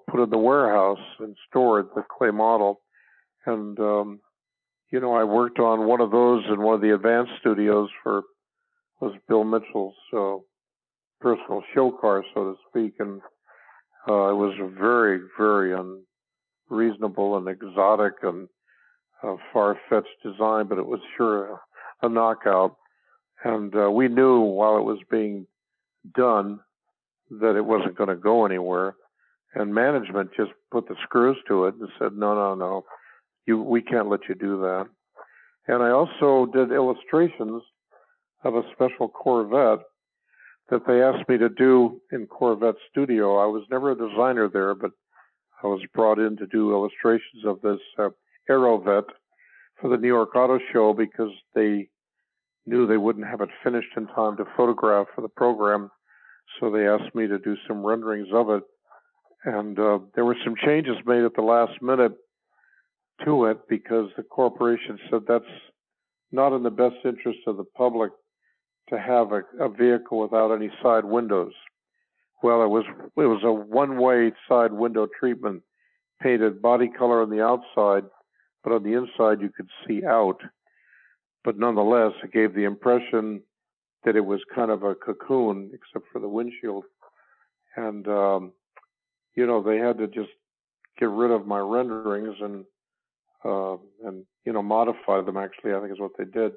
put in the warehouse and stored, the clay model. And, I worked on one of those in one of the advanced studios was Bill Mitchell's personal show car, so to speak. And it was a very, very unreasonable and exotic and far-fetched design, but it was sure a knockout. And we knew while it was being done that it wasn't going to go anywhere. And management just put the screws to it and said, no, we can't let you do that. And I also did illustrations of a special Corvette that they asked me to do in Corvette Studio. I was never a designer there, but I was brought in to do illustrations of this Aerovette for the New York Auto Show, because they knew they wouldn't have it finished in time to photograph for the program. So they asked me to do some renderings of it. And there were some changes made at the last minute to it because the corporation said that's not in the best interest of the public to have a vehicle without any side windows. Well, it was a one-way side window treatment, painted body color on the outside, but on the inside you could see out. But nonetheless, it gave the impression that it was kind of a cocoon, except for the windshield. And, they had to just get rid of my renderings and modify them, actually, I think is what they did,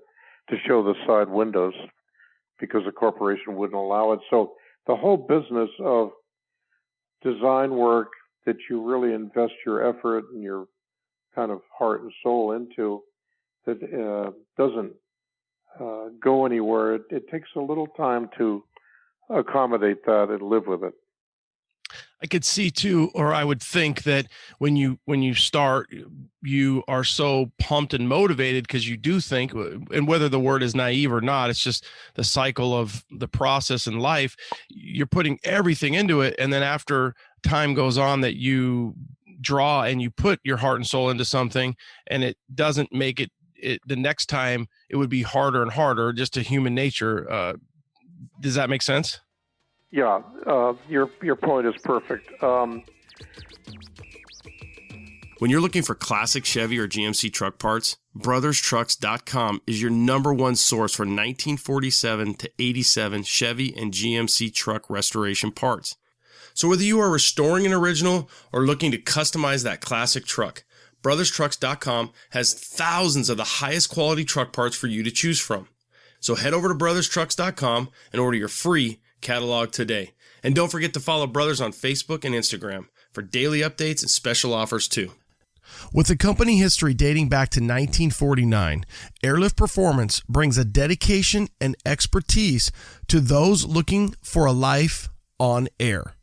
to show the side windows because the corporation wouldn't allow it. So the whole business of design work that you really invest your effort and your kind of heart and soul into that doesn't go anywhere, it takes a little time to accommodate that and live with it. I could see too, or I would think that when you start, you are so pumped and motivated because you do think, and whether the word is naive or not, it's just the cycle of the process in life. You're putting everything into it. And then after time goes on that you draw and you put your heart and soul into something and it doesn't make it the next time, it would be harder and harder, just to human nature. Does that make sense? Yeah, your point is perfect. When you're looking for classic Chevy or GMC truck parts, BrothersTrucks.com is your #1 source for 1947 to 87 Chevy and GMC truck restoration parts. So whether you are restoring an original or looking to customize that classic truck, BrothersTrucks.com has thousands of the highest quality truck parts for you to choose from. So head over to BrothersTrucks.com and order your free catalog today. And don't forget to follow Brothers on Facebook and Instagram for daily updates and special offers too. With a company history dating back to 1949, Airlift Performance brings a dedication and expertise to those looking for a life on air.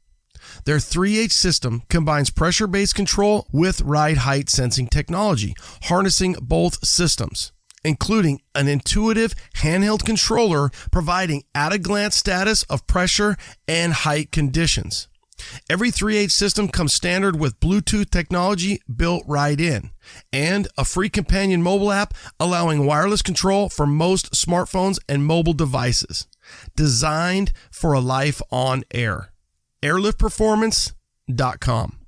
Their 3H system combines pressure-based control with ride height sensing technology, harnessing both systems, including an intuitive handheld controller providing at-a-glance status of pressure and height conditions. Every 3H system comes standard with Bluetooth technology built right in, and a free companion mobile app allowing wireless control for most smartphones and mobile devices. Designed for a life on air. AirliftPerformance.com.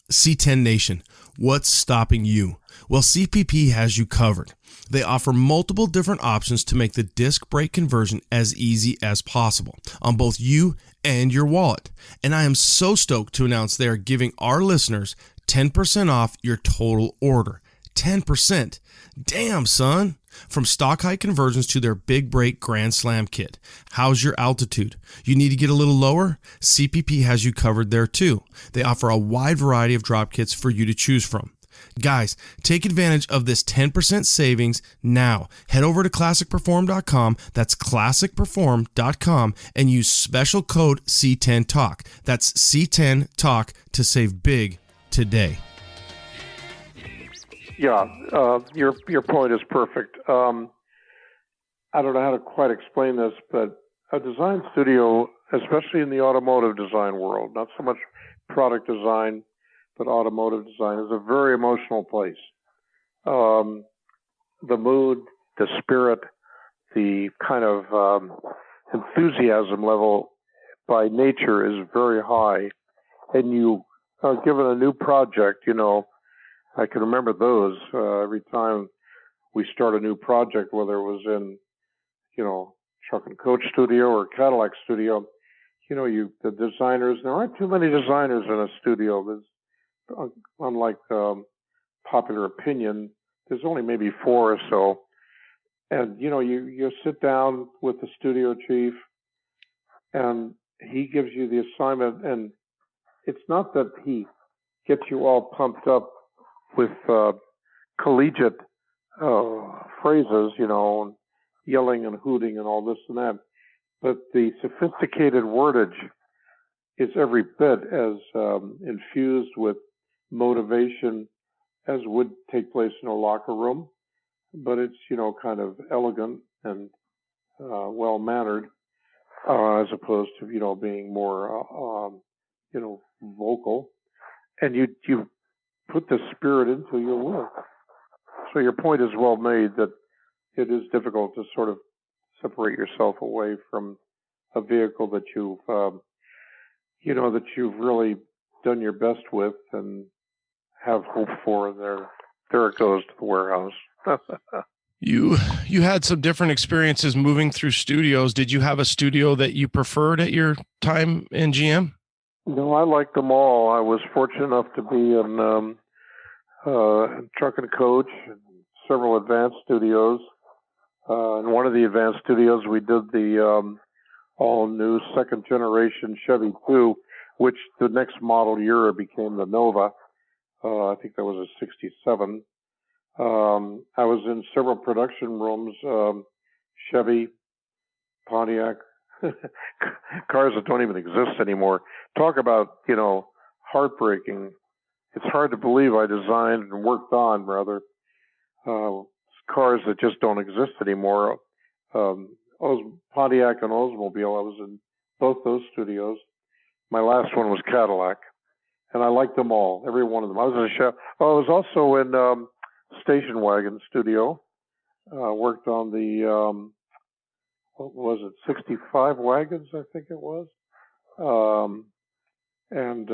C10 Nation, what's stopping you? Well, CPP has you covered. They offer multiple different options to make the disc brake conversion as easy as possible on both you and your wallet. And I am so stoked to announce they are giving our listeners 10% off your total order. 10%. Damn, son. From stock height conversions to their Big Brake Grand Slam kit. How's your altitude? You need to get a little lower? CPP has you covered there too. They offer a wide variety of drop kits for you to choose from. Guys, take advantage of this 10% savings now. Head over to ClassicPerform.com, that's ClassicPerform.com, and use special code C10TALK. That's C10TALK to save big today. Yeah, your point is perfect. I don't know how to quite explain this, but a design studio, especially in the automotive design world, not so much product design, but automotive design, is a very emotional place. The mood, the spirit, the kind of enthusiasm level by nature is very high. And you are given a new project, I can remember those every time we start a new project, whether it was in, truck and coach studio or Cadillac studio, the designers, there aren't too many designers in a studio. There's, unlike popular opinion, there's only maybe 4 or so. And, you sit down with the studio chief and he gives you the assignment, and it's not that he gets you all pumped up with collegiate phrases, yelling and hooting and all this and that. But the sophisticated wordage is every bit as infused with motivation as would take place in a locker room. But it's, kind of elegant and well-mannered as opposed to, being more, vocal. And you put the spirit into your work. So your point is well made that it is difficult to sort of separate yourself away from a vehicle that you've, that you've really done your best with and have hope for. There it goes to the warehouse. You had some different experiences moving through studios. Did you have a studio that you preferred at your time in GM? No, I liked them all. I was fortunate enough to be in Truck and Coach, several advanced studios. In one of the advanced studios, we did the all-new second-generation Chevy 2, which the next model year became the Nova. I think that was a 67. I was in several production rooms, Chevy, Pontiac, cars that don't even exist anymore. Talk about, heartbreaking. It's hard to believe I designed and worked on, rather, cars that just don't exist anymore. Pontiac and Oldsmobile, I was in both those studios. My last one was Cadillac, and I liked them all, every one of them. I was also in station wagon studio. Worked on the, what was it, 65 wagons, I think it was. And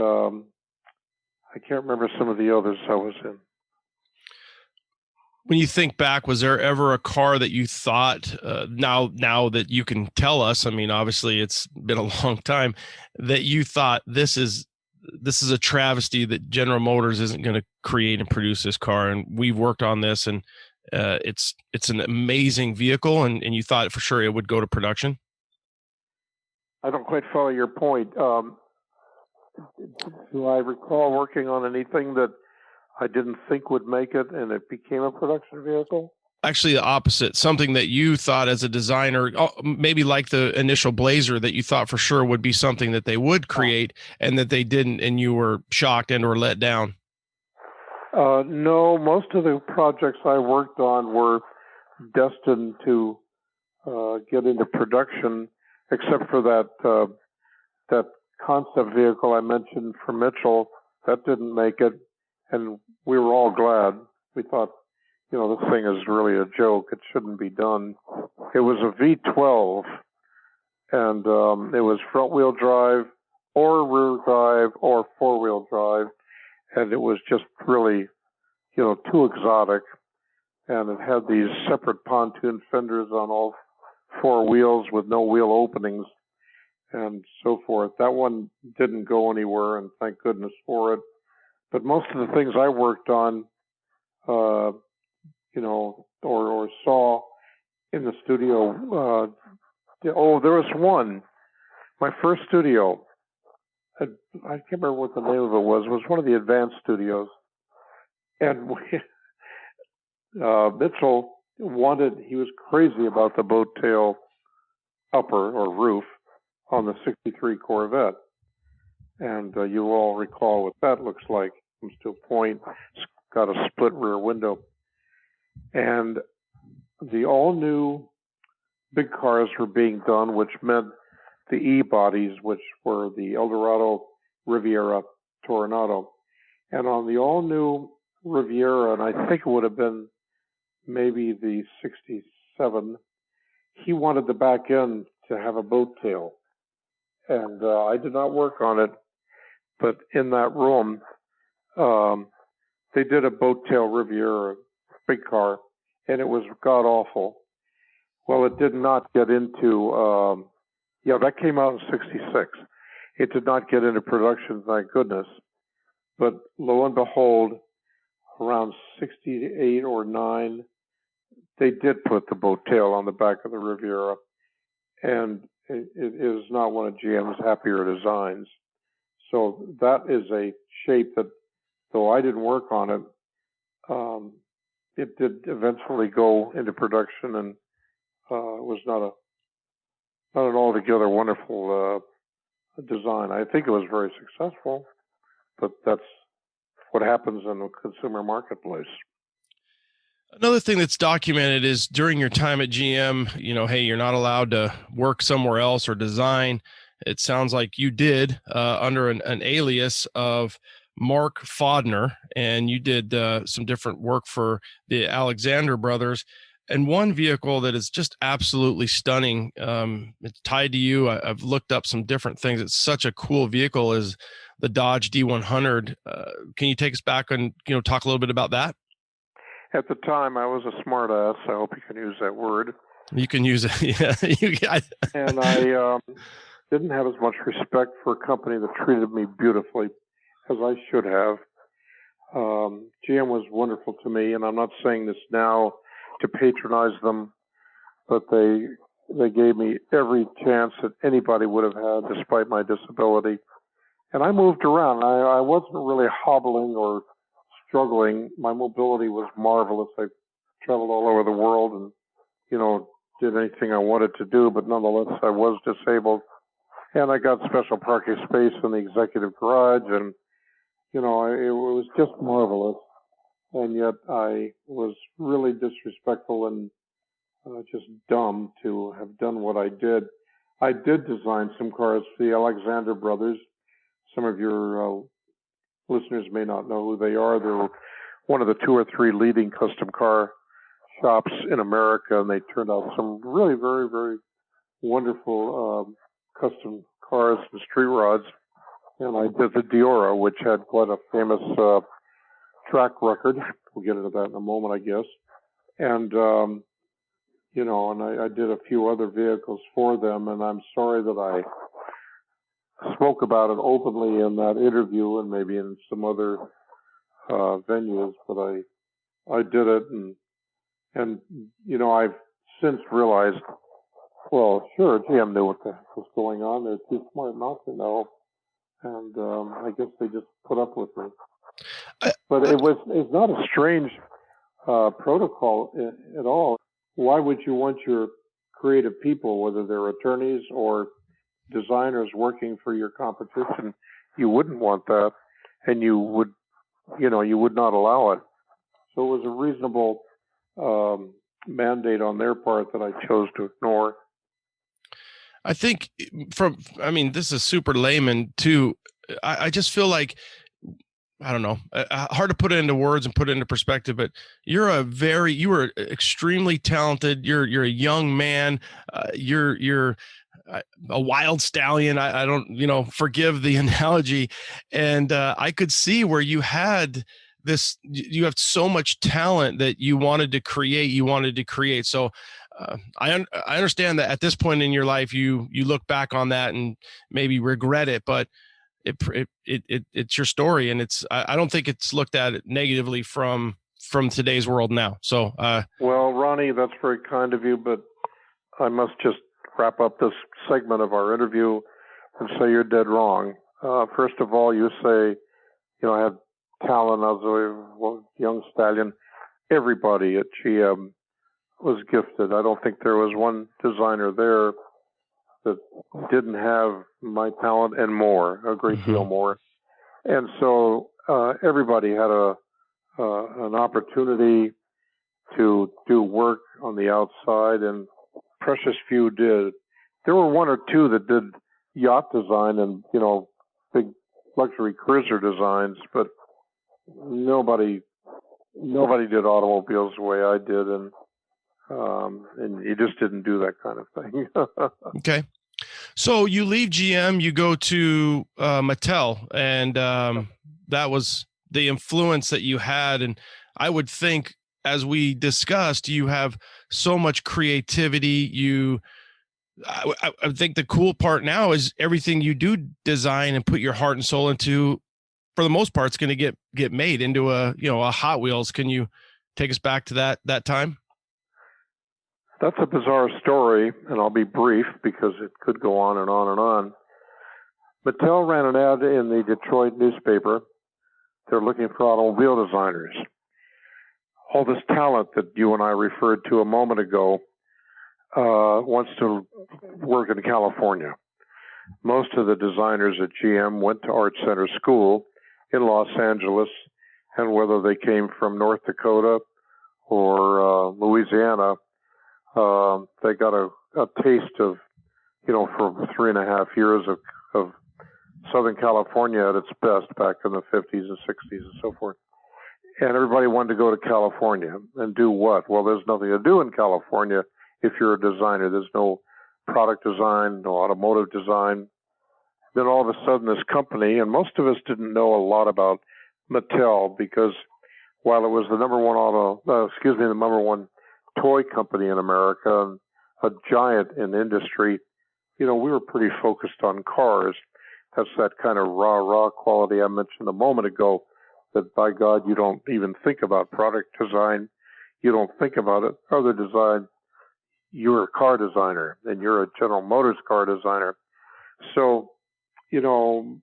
I can't remember some of the others I was in. When you think back, was there ever a car that you thought, now that you can tell us, I mean, obviously it's been a long time, that you thought this is a travesty that General Motors isn't going to create and produce this car, and we've worked on this, and it's an amazing vehicle, and you thought for sure it would go to production? I don't quite follow your point. Do I recall working on anything that I didn't think would make it and it became a production vehicle? Actually, the opposite. Something that you thought as a designer, maybe like the initial Blazer, that you thought for sure would be something that they would create and that they didn't, and you were shocked and or let down. No, most of the projects I worked on were destined to get into production, except for that concept vehicle I mentioned for Mitchell. That didn't make it, and we were all glad. We thought, this thing is really a joke. It shouldn't be done. It was a V12, and it was front-wheel drive or rear drive or four-wheel drive, and it was just really, too exotic. And it had these separate pontoon fenders on all four wheels with no wheel openings and so forth. That one didn't go anywhere, and thank goodness for it. But most of the things I worked on, or saw in the studio, there was one. My first studio, I can't remember what the name of it was one of the advanced studios. And Mitchell he was crazy about the boat tail upper or roof on the 63 Corvette. And you all recall what that looks like. Comes to a point, it's got a split rear window. And the all-new big cars were being done, which meant the E-bodies, which were the Eldorado, Riviera, Toronado. And on the all-new Riviera, and I think it would have been maybe the 67, he wanted the back end to have a boat tail. And I did not work on it, but in that room, they did a boat tail Riviera, big car, and it was god awful. Well, it did not get into, that came out in 66. It did not get into production, thank goodness. But lo and behold, around 68 or 9, they did put the boat tail on the back of the Riviera. And it is not one of GM's happier designs. So that is a shape that, though I didn't work on it, it did eventually go into production, and it was not an altogether wonderful design. I think it was very successful, but that's what happens in the consumer marketplace. Another thing that's documented is during your time at GM, hey, you're not allowed to work somewhere else or design. It sounds like you did under an alias of Mark Fodner, and you did some different work for the Alexander brothers. And one vehicle that is just absolutely stunning, it's tied to you. I've looked up some different things. It's such a cool vehicle, is the Dodge D100. Can you take us back and talk a little bit about that? At the time, I was a smart ass. I hope you can use that word. You can use it. Yeah. And I didn't have as much respect for a company that treated me beautifully as I should have. GM was wonderful to me, and I'm not saying this now to patronize them, but they gave me every chance that anybody would have had despite my disability. And I moved around. I wasn't really hobbling or struggling. My mobility was marvelous. I traveled all over the world and, did anything I wanted to do, but nonetheless, I was disabled. And I got special parking space in the executive garage, and, it was just marvelous. And yet I was really disrespectful and just dumb to have done what I did. I did design some cars for the Alexander brothers. Some of your listeners may not know who they are. They're one of the 2 or 3 leading custom car shops in America, and they turned out some really very, very wonderful custom cars and street rods. And I did the Diora, which had quite a famous track record. We'll get into that in a moment, I guess. And, and I did a few other vehicles for them, and I'm sorry that I spoke about it openly in that interview and maybe in some other venues, but I did it, and I've since realized, well, sure, GM knew what the heck was going on. They're too smart not to know, and I guess they just put up with me. But it's not a strange protocol at all. Why would you want your creative people, whether they're attorneys or designers working for your competition? You wouldn't want that, and you would not allow it. So it was a reasonable mandate on their part that I chose to ignore. I think this is super layman too. I just feel like, I don't know, hard to put it into words and put it into perspective, but you were extremely talented. You're a young man. You're a wild stallion. I don't, forgive the analogy. And I could see where you had this, you have so much talent that you wanted to create. So I understand that at this point in your life, you look back on that and maybe regret it, but it's your story, and I don't think it's looked at negatively from today's world now. So, well, Ronnie, that's very kind of you, but I must just wrap up this segment of our interview and say you're dead wrong. First of all, you say, I have talent as a young stallion. Everybody at GM was gifted. I don't think there was one designer there that didn't have my talent and more, a great deal more. And so everybody had an opportunity to do work on the outside, and precious few did. There were 1 or 2 that did yacht design and, big luxury cruiser designs, but nobody did automobiles the way I did, and you just didn't do that kind of thing. Okay. So you leave GM, you go to Mattel, and that was the influence that you had. And I would think, as we discussed, you have so much creativity. I think the cool part now is everything you do design and put your heart and soul into, for the most part, it's going to get made into a Hot Wheels. Can you take us back to that time? That's a bizarre story, and I'll be brief because it could go on and on and on. Mattel ran an ad in the Detroit newspaper. They're looking for automobile designers. All this talent that you and I referred to a moment ago wants to work in California. Most of the designers at GM went to Art Center School in Los Angeles, and whether they came from North Dakota or Louisiana, they got a taste of, for 3.5 years of Southern California at its best back in the 50s and 60s and so forth. And everybody wanted to go to California and do what? Well, there's nothing to do in California if you're a designer. There's no product design, no automotive design. Then all of a sudden this company, and most of us didn't know a lot about Mattel because while it was the number one toy company in America and a giant in industry, we were pretty focused on cars. That's that kind of raw quality I mentioned a moment ago, that by God, you don't even think about product design. You don't think about it, other design. You're a car designer and you're a General Motors car designer. So, Mattel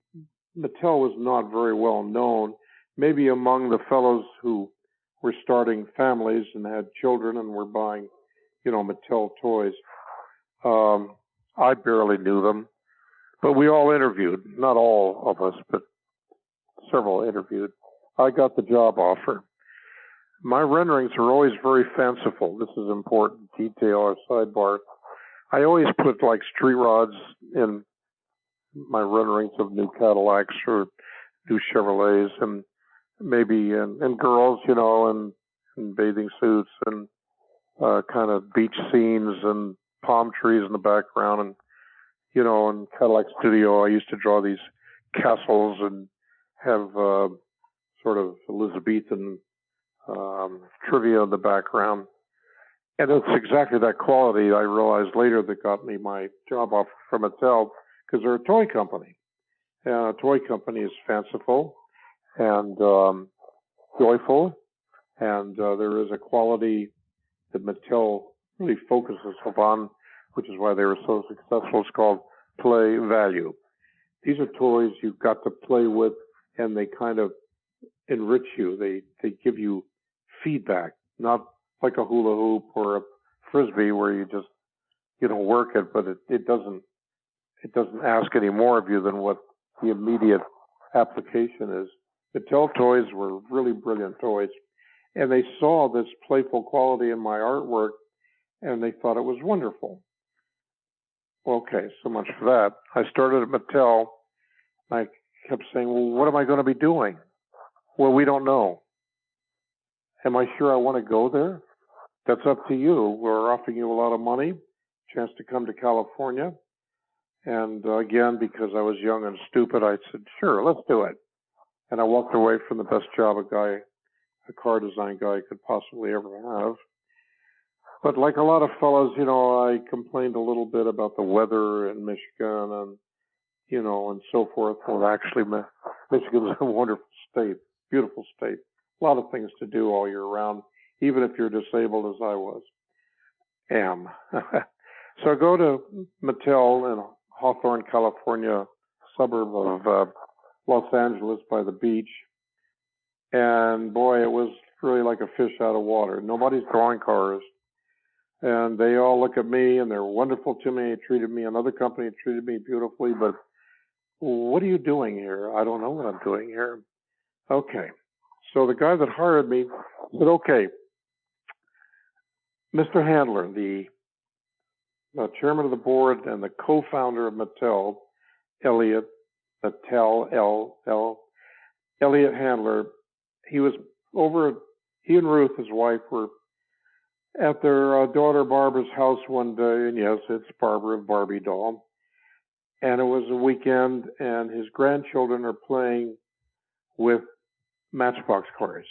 was not very well known, maybe among the fellows who were starting families and had children and were buying, Mattel toys. I barely knew them, but we all interviewed, not all of us, but several interviewed. I got the job offer. My renderings are always very fanciful. This is important detail or sidebar. I always put like street rods in my renderings of new Cadillacs or new Chevrolets, and maybe and girls, in bathing suits and kind of beach scenes and palm trees in the background, and in Cadillac Studio I used to draw these castles and have sort of Elizabethan trivia in the background. And it's exactly that quality I realized later that got me my job offer from Mattel, because they're a toy company. And a toy company is fanciful and joyful, and there is a quality that Mattel really focuses upon, which is why they were so successful. It's called play value. These are toys you've got to play with, and they kind of enrich you. They give you feedback, not like a hula hoop or a frisbee where you just work it, but it doesn't ask any more of you than what the immediate application is. Mattel toys were really brilliant toys, and they saw this playful quality in my artwork, and they thought it was wonderful. Okay, so much for that. I started at Mattel. I kept saying, well, what am I going to be doing? Well, we don't know. Am I sure I want to go there? That's up to you. We're offering you a lot of money, chance to come to California. And again, because I was young and stupid, I said, sure, let's do it. And I walked away from the best job a car design guy could possibly ever have. But like a lot of fellows, I complained a little bit about the weather in Michigan and, and so forth. Well, actually, Michigan's a wonderful state, beautiful state. A lot of things to do all year round, even if you're disabled as I am. So I go to Mattel in Hawthorne, California, suburb of Los Angeles by the beach. And boy, it was really like a fish out of water. Nobody's drawing cars. And they all look at me, and they're wonderful to me. They treated me. Another company treated me beautifully. But what are you doing here? I don't know what I'm doing here. Okay. So the guy that hired me said, okay, Mr. Handler, the chairman of the board and the co-founder of Mattel, Elliot Handler, he and Ruth, his wife, were at their daughter Barbara's house one day, and yes, it's Barbara, Barbie doll. And it was a weekend, and his grandchildren are playing with Matchbox cars.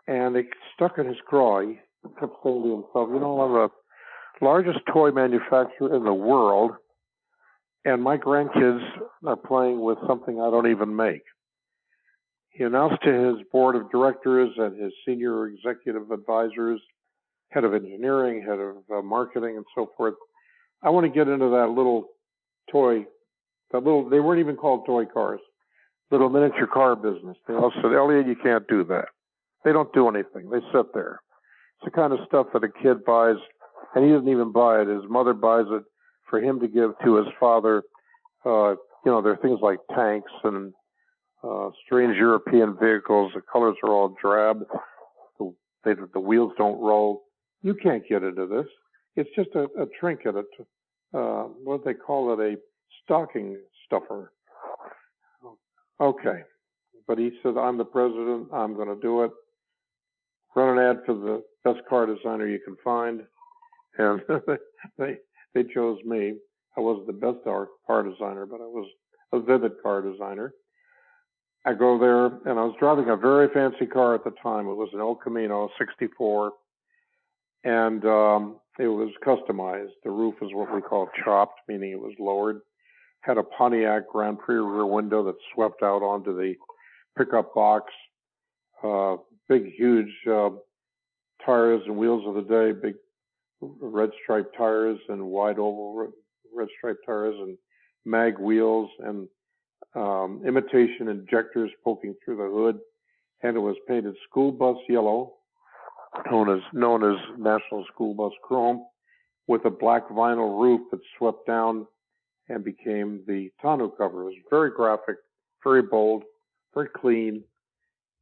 And it stuck in his craw. He kept saying to himself, I'm the largest toy manufacturer in the world, and my grandkids are playing with something I don't even make. He announced to his board of directors and his senior executive advisors, head of engineering, head of marketing, and so forth, I want to get into that little toy, they weren't even called toy cars, little miniature car business. They all said, Elliot, you can't do that. They don't do anything. They sit there. It's the kind of stuff that a kid buys, and he doesn't even buy it. His mother buys it for him to give to his father. There are things like tanks and strange European vehicles. The colors are all drab. The wheels don't roll. You can't get into this. It's just a trinket. What do they call it? A stocking stuffer. Okay. But he said, I'm the president. I'm going to do it. Run an ad for the best car designer you can find. And they chose me. I wasn't the best car designer, but I was a vivid car designer. I go there, and I was driving a very fancy car at the time. It was an El Camino 64, and it was customized. The roof is what we call chopped, meaning it was lowered. Had a Pontiac Grand Prix rear window that swept out onto the pickup box. Big, huge tires and wheels of the day, big red striped tires and wide oval red striped tires and mag wheels and imitation injectors poking through the hood. And it was painted school bus yellow, known as National School Bus Chrome, with a black vinyl roof that swept down and became the tonneau cover. It was very graphic, very bold, very clean,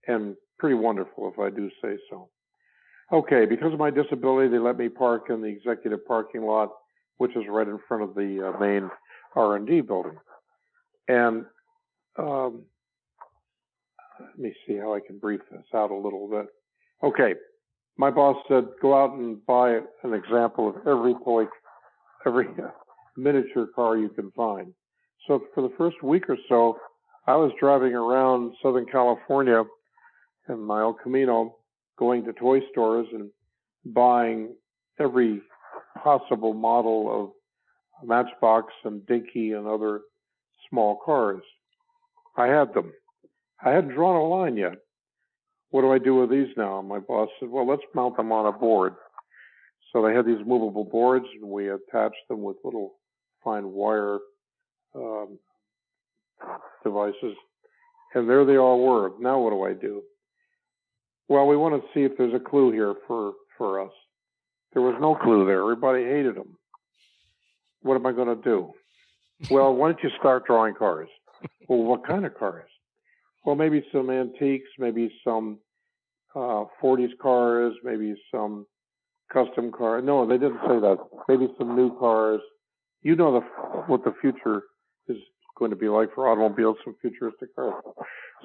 and pretty wonderful, if I do say so. Okay, because of my disability, they let me park in the executive parking lot, which is right in front of the main R&D building. And let me see how I can brief this out a little bit. Okay, my boss said, go out and buy an example of every miniature car you can find. So for the first week or so, I was driving around Southern California in my El Camino, going to toy stores and buying every possible model of Matchbox and Dinky and other small cars. I had them. I hadn't drawn a line yet. What do I do with these now? And my boss said, well, let's mount them on a board. So they had these movable boards, and we attached them with little fine wire devices. And there they all were. Now what do I do? Well, we want to see if there's a clue here for us. There was no clue there. Everybody hated them. What am I going to do? Well, why don't you start drawing cars? Well, what kind of cars? Well, maybe some antiques, maybe some 40s cars, maybe some custom cars. No, they didn't say that. Maybe some new cars. You know what the future is going to be like for automobiles, some futuristic cars.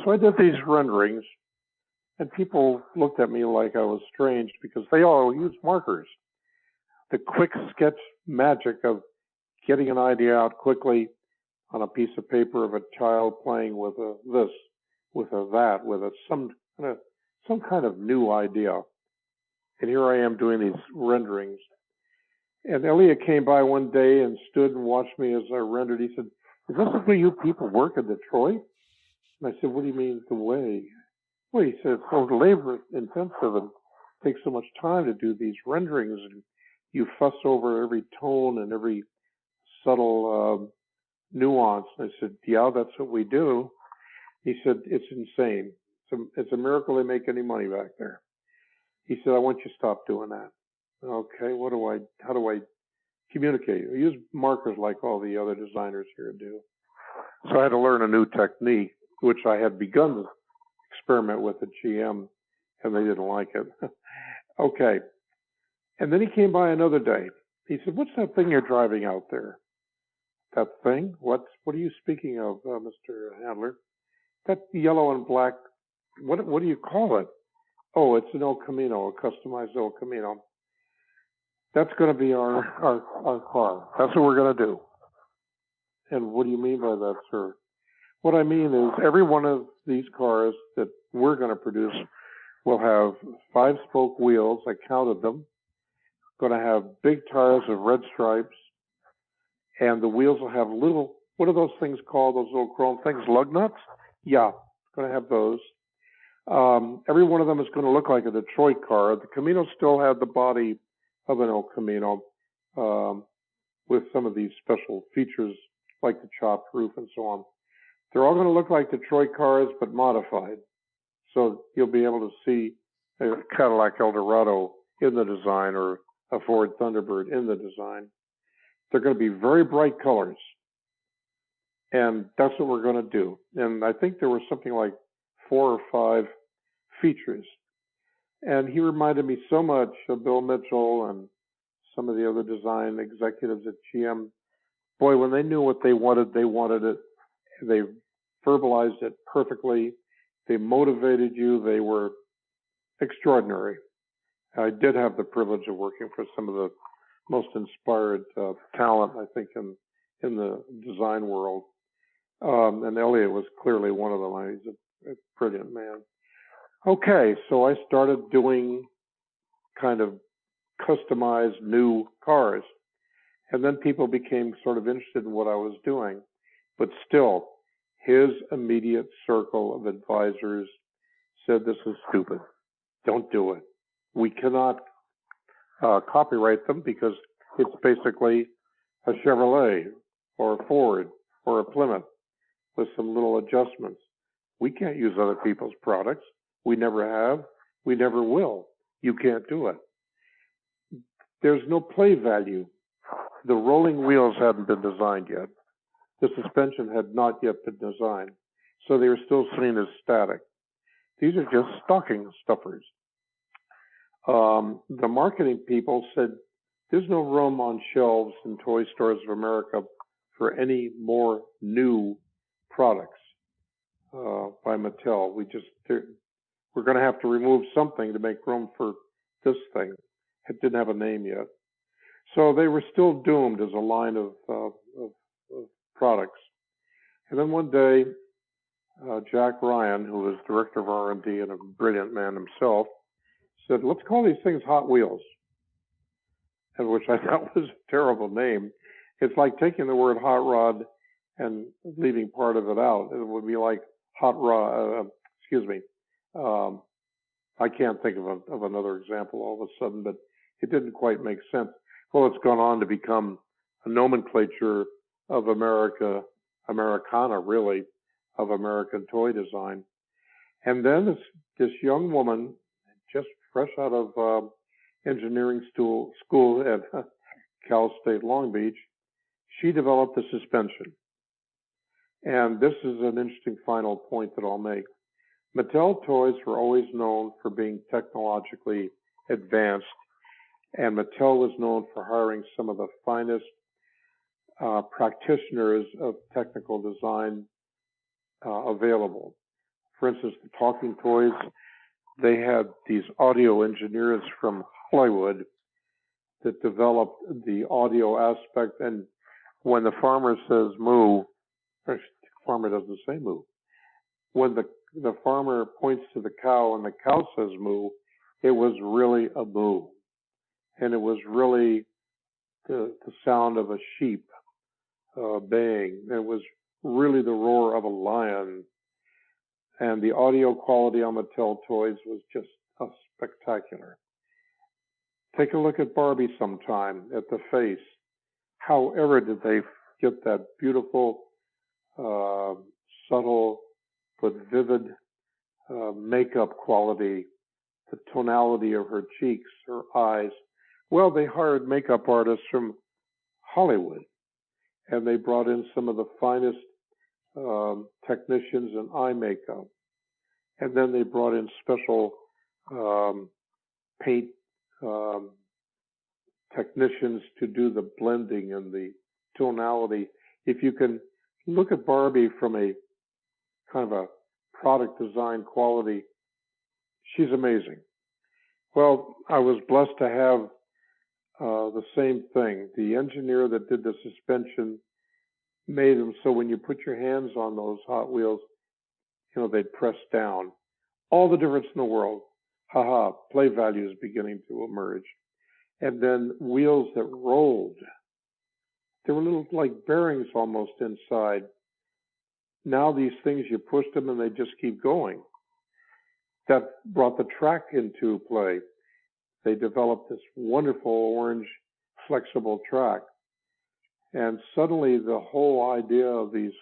So I did these renderings, and people looked at me like I was strange because they all used markers. The quick sketch magic of getting an idea out quickly on a piece of paper of a child playing with a this, with a that, with a some kind of new idea. And here I am doing these renderings. And Elliot came by one day and stood and watched me as I rendered. He said, is this the way you people work in Detroit? And I said, what do you mean the way? Well, he said, it's so labor intensive and takes so much time to do these renderings, and you fuss over every tone and every subtle nuance. And I said, yeah, that's what we do. He said, it's insane. It's a miracle they make any money back there. He said, I want you to stop doing that. Okay, how do I communicate? I use markers like all the other designers here do. So I had to learn a new technique, which I had begun to experiment with at GM, and they didn't like it. Okay. And then he came by another day. He said, what's that thing you're driving out there? That thing? What are you speaking of, Mr. Handler? That yellow and black, what do you call it? Oh, it's an El Camino, a customized El Camino. That's going to be our car. That's what we're going to do. And what do you mean by that, sir? What I mean is every one of these cars that we're going to produce will have 5-spoke wheels. I counted them. Going to have big tires of red stripes. And the wheels will have little, what are those things called, those little chrome things, lug nuts? Yeah, going to have those. Every one of them is going to look like a Detroit car. The Camino still had the body of an El Camino with some of these special features like the chopped roof and so on. They're all going to look like Detroit cars, but modified. So you'll be able to see a Cadillac Eldorado in the design or a Ford Thunderbird in the design. They're going to be very bright colors. And that's what we're going to do. And I think there were something like 4 or 5 features. And he reminded me so much of Bill Mitchell and some of the other design executives at GM. Boy, when they knew what they wanted it. They verbalized it perfectly. They motivated you. They were extraordinary. I did have the privilege of working for some of the most inspired talent, I think, in the design world. And Elliot was clearly one of them. He's a brilliant man. Okay, so I started doing kind of customized new cars. And then people became sort of interested in what I was doing. But still, his immediate circle of advisors said, this is stupid. Don't do it. We cannot copyright them because it's basically a Chevrolet or a Ford or a Plymouth with some little adjustments. We can't use other people's products. We never have. We never will. You can't do it. There's no play value. The rolling wheels hadn't been designed yet. The suspension had not yet been designed. So they were still seen as static. These are just stocking stuffers. The marketing people said, there's no room on shelves in toy stores of America for any more new products by Mattel. We're going to have to remove something to make room for this thing. It didn't have a name yet. So they were still doomed as a line of products. And then one day, Jack Ryan, who was director of R&D and a brilliant man himself, said, let's call these things Hot Wheels, and which I thought was a terrible name. It's like taking the word hot rod and leaving part of it out. It would be like hot rod, I can't think of another example all of a sudden, but it didn't quite make sense. Well, it's gone on to become a nomenclature of Americana, really, of American toy design. And then this young woman, just fresh out of engineering school at Cal State Long Beach, she developed the suspension. And this is an interesting final point that I'll make. Mattel toys were always known for being technologically advanced, and Mattel was known for hiring some of the finest practitioners of technical design available. For instance, the talking toys, they had these audio engineers from Hollywood that developed the audio aspect. And when the farmer says moo, the farmer doesn't say moo. When the farmer points to the cow and the cow says moo, it was really a moo. And it was really the sound of a sheep baying. It was really the roar of a lion. And the audio quality on Mattel toys was just spectacular. Take a look at Barbie sometime, at the face. However did they get that beautiful, subtle, but vivid makeup quality, the tonality of her cheeks, her eyes? Well, they hired makeup artists from Hollywood, and they brought in some of the finest technicians in eye makeup. And then they brought in special paint technicians to do the blending and the tonality. If you can look at Barbie from a kind of a product design quality, she's amazing. Well, I was blessed to have the same thing. The engineer that did the suspension made them so when you put your hands on those Hot Wheels, they'd press down. All the difference in the world. Play value is beginning to emerge. And then wheels that rolled. There were little like bearings almost inside. Now these things, you push them and they just keep going. That brought the track into play. They developed this wonderful orange flexible track. And suddenly the whole idea of these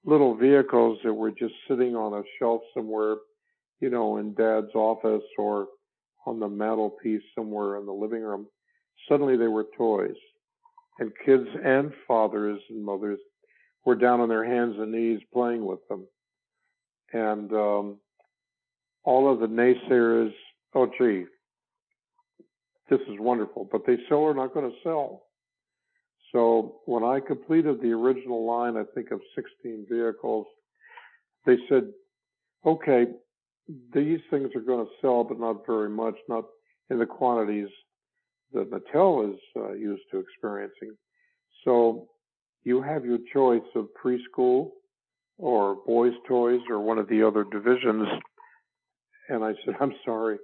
little vehicles that were just sitting on a shelf somewhere, in Dad's office or on the mantelpiece somewhere in the living room, suddenly they were toys. And kids and fathers and mothers were down on their hands and knees playing with them. And all of the naysayers, oh, gee, this is wonderful, but they still are not going to sell. So when I completed the original line, I think of 16 vehicles, they said, okay, these things are going to sell, but not very much, not in the quantities that Mattel is used to experiencing. So you have your choice of preschool or boys' toys or one of the other divisions. And I said, I'm sorry,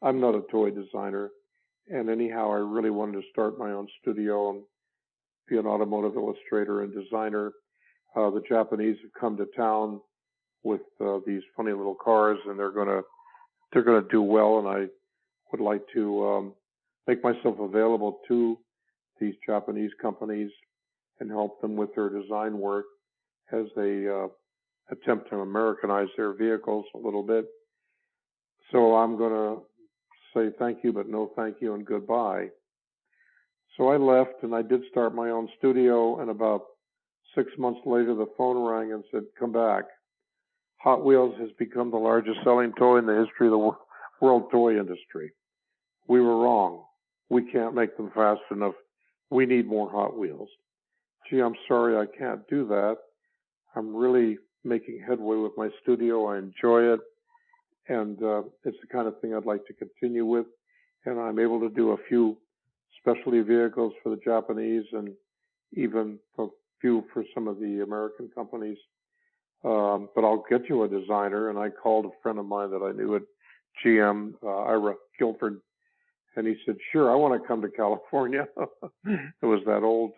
I'm not a toy designer. And anyhow, I really wanted to start my own studio and be an automotive illustrator and designer. The Japanese have come to town with these funny little cars, and they're gonna do well. And I would like to make myself available to these Japanese companies and help them with their design work as they attempt to Americanize their vehicles a little bit. So I'm going to say thank you, but no thank you and goodbye. So I left and I did start my own studio, and about 6 months later the phone rang and said, come back. Hot Wheels has become the largest selling toy in the history of the world toy industry. We were wrong. We can't make them fast enough. We need more Hot Wheels. Gee, I'm sorry I can't do that. I'm really making headway with my studio. I enjoy it. And it's the kind of thing I'd like to continue with. And I'm able to do a few specialty vehicles for the Japanese and even a few for some of the American companies. But I'll get you a designer. And I called a friend of mine that I knew at GM, Ira Guilford, and he said, sure, I want to come to California. It was that old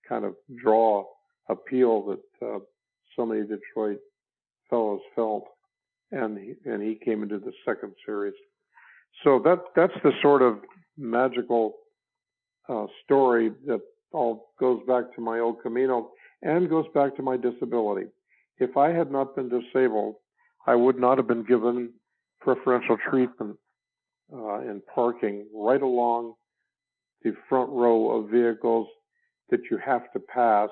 kind of draw appeal that so many Detroit fellows felt. And he came into the second series. So that's the sort of magical story that all goes back to my old Camino and goes back to my disability. If I had not been disabled, I would not have been given preferential treatment in parking right along the front row of vehicles that you have to pass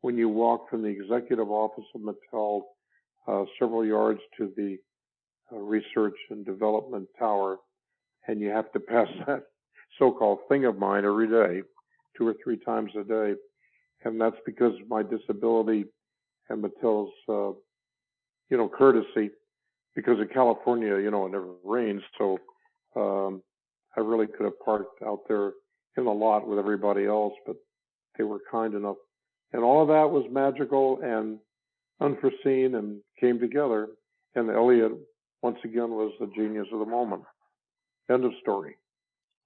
when you walk from the executive office of Mattel several yards to the research and development tower, and you have to pass that so-called thing of mine every day, 2 or 3 times a day. And that's because of my disability and Mattel's, courtesy, because in California, it never rains. So I really could have parked out there in the lot with everybody else, but they were kind enough. And all of that was magical and unforeseen and came together. And Elliot, once again, was the genius of the moment. End of story.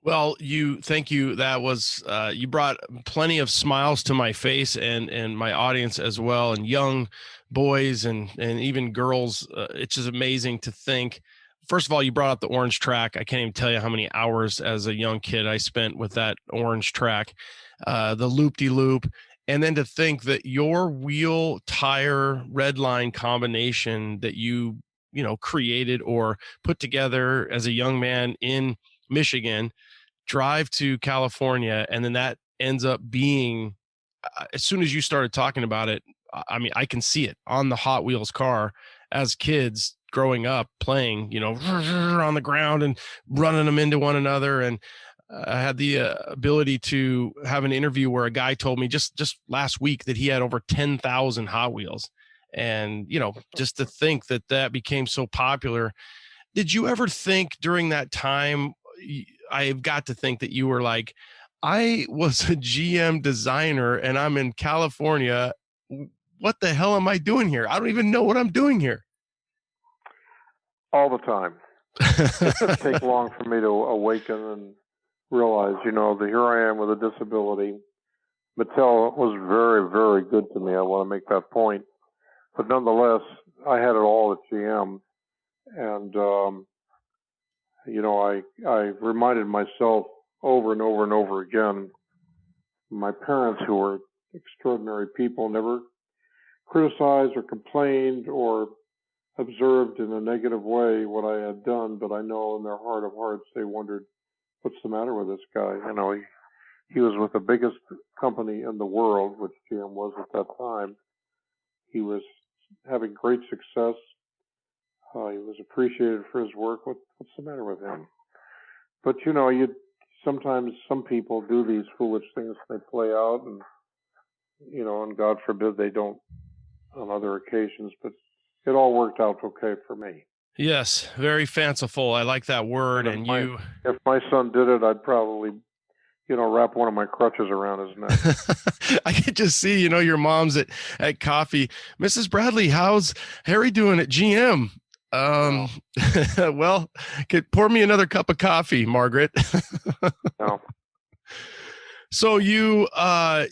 Well, thank you. That was, you brought plenty of smiles to my face and my audience as well, and young boys and even girls. It's just amazing to think. First of all, you brought up the orange track. I can't even tell you how many hours as a young kid I spent with that orange track, the loop-de-loop. And then to think that your wheel tire red line combination that you created or put together as a young man in Michigan, drive to California, and then that ends up being, as soon as you started talking about it, I mean, I can see it on the Hot Wheels car as kids growing up playing, on the ground and running them into one another. And I had the ability to have an interview where a guy told me just last week that he had over 10,000 Hot Wheels. And, just to think that became so popular. Did you ever think during that time, I've got to think that you were like, I was a GM designer and I'm in California. What the hell am I doing here? I don't even know what I'm doing here. All the time. It didn't take long for me to awaken and realize, that here I am with a disability. Mattel was very, very good to me. I want to make that point. But nonetheless, I had it all at GM. And, I reminded myself over and over and over again, my parents, who were extraordinary people, never criticized or complained or observed in a negative way what I had done, but I know in their heart of hearts they wondered, what's the matter with this guy? He was with the biggest company in the world, which GM was at that time. He was having great success. He was appreciated for his work. What's the matter with him? But sometimes some people do these foolish things. They play out, and God forbid they don't on other occasions. But it all worked out okay for me. Yes, very fanciful. I like that word. And if my son did it, I'd probably, wrap one of my crutches around his neck. I could just see, your mom's at coffee. Mrs. Bradley, how's Harry doing at GM? Well, pour me another cup of coffee, Margaret. No. So you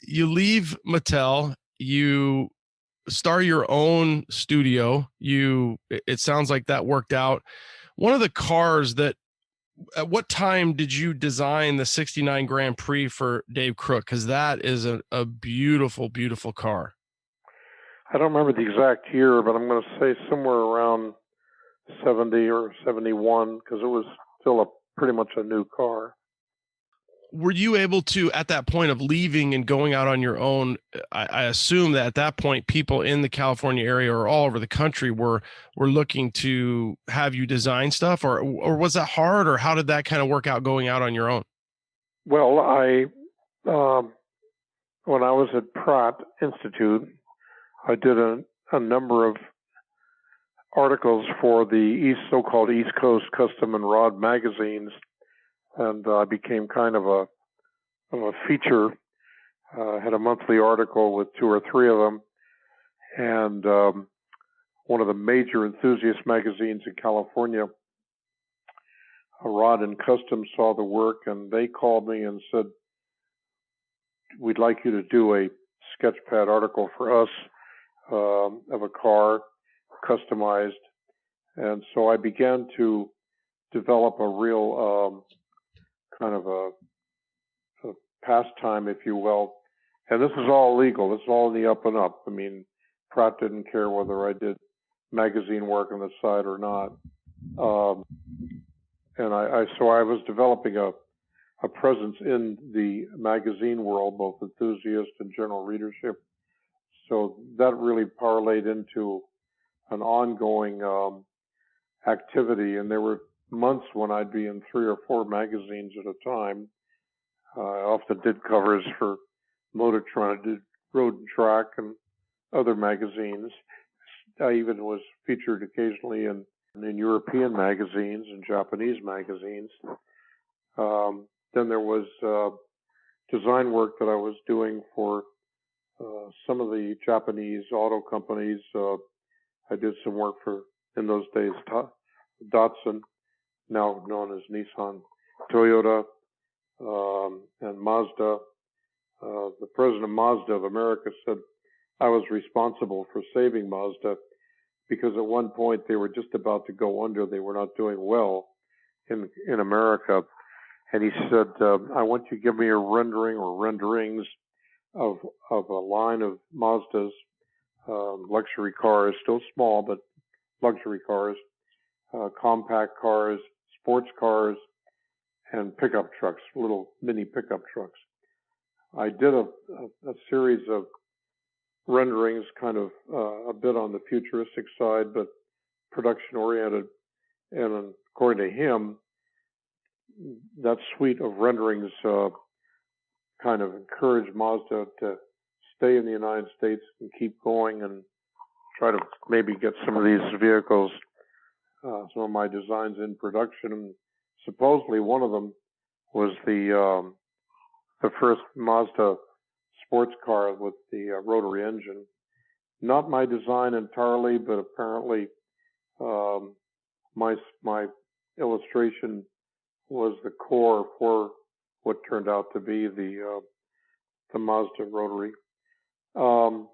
leave Mattel, you start your own studio. It sounds like that worked out. One of the cars at what time did you design the 69 Grand Prix for Dave Crook? Because that is a beautiful, beautiful car. I don't remember the exact year, but I'm going to say somewhere around 70 or 71, because it was still pretty much a new car. Were you able to, at that point of leaving and going out on your own, I assume that at that point, people in the California area or all over the country were looking to have you design stuff, or was that hard, or how did that kind of work out going out on your own? Well, when I was at Pratt Institute, I did a number of articles for the so-called East Coast Custom and Rod magazines, and I became kind of a feature. Had a monthly article with 2 or 3 of them, and one of the major enthusiast magazines in California, Rod and Custom, saw the work, and they called me and said, "We'd like you to do a sketchpad article for us of a car, customized." And so I began to develop a real kind of a pastime, if you will. And this is all legal. This is all in the up and up. I mean, Pratt didn't care whether I did magazine work on the side or not. And so I was developing a presence in the magazine world, both enthusiast and general readership. So that really parlayed into an ongoing activity. And there were months when I'd be in 3 or 4 magazines at a time. I often did covers for Motortron, I did Road and Track and other magazines. I even was featured occasionally in European magazines and Japanese magazines. Then there was design work that I was doing for some of the Japanese auto companies. I did some work for, in those days, Datsun, now known as Nissan, Toyota, and Mazda. The president of Mazda of America said I was responsible for saving Mazda because at one point they were just about to go under. They were not doing well in America. And he said, I want you to give me a rendering or renderings of a line of Mazda's luxury cars, still small, but luxury cars, compact cars, sports cars, and pickup trucks, little mini pickup trucks. I did a series of renderings, kind of a bit on the futuristic side, but production oriented. And according to him, that suite of renderings kind of encouraged Mazda to stay in the United States and keep going and try to maybe get some of these vehicles, some of my designs in production. And supposedly one of them was the first Mazda sports car with the rotary engine. Not my design entirely, but apparently my illustration was the core for what turned out to be the Mazda rotary. And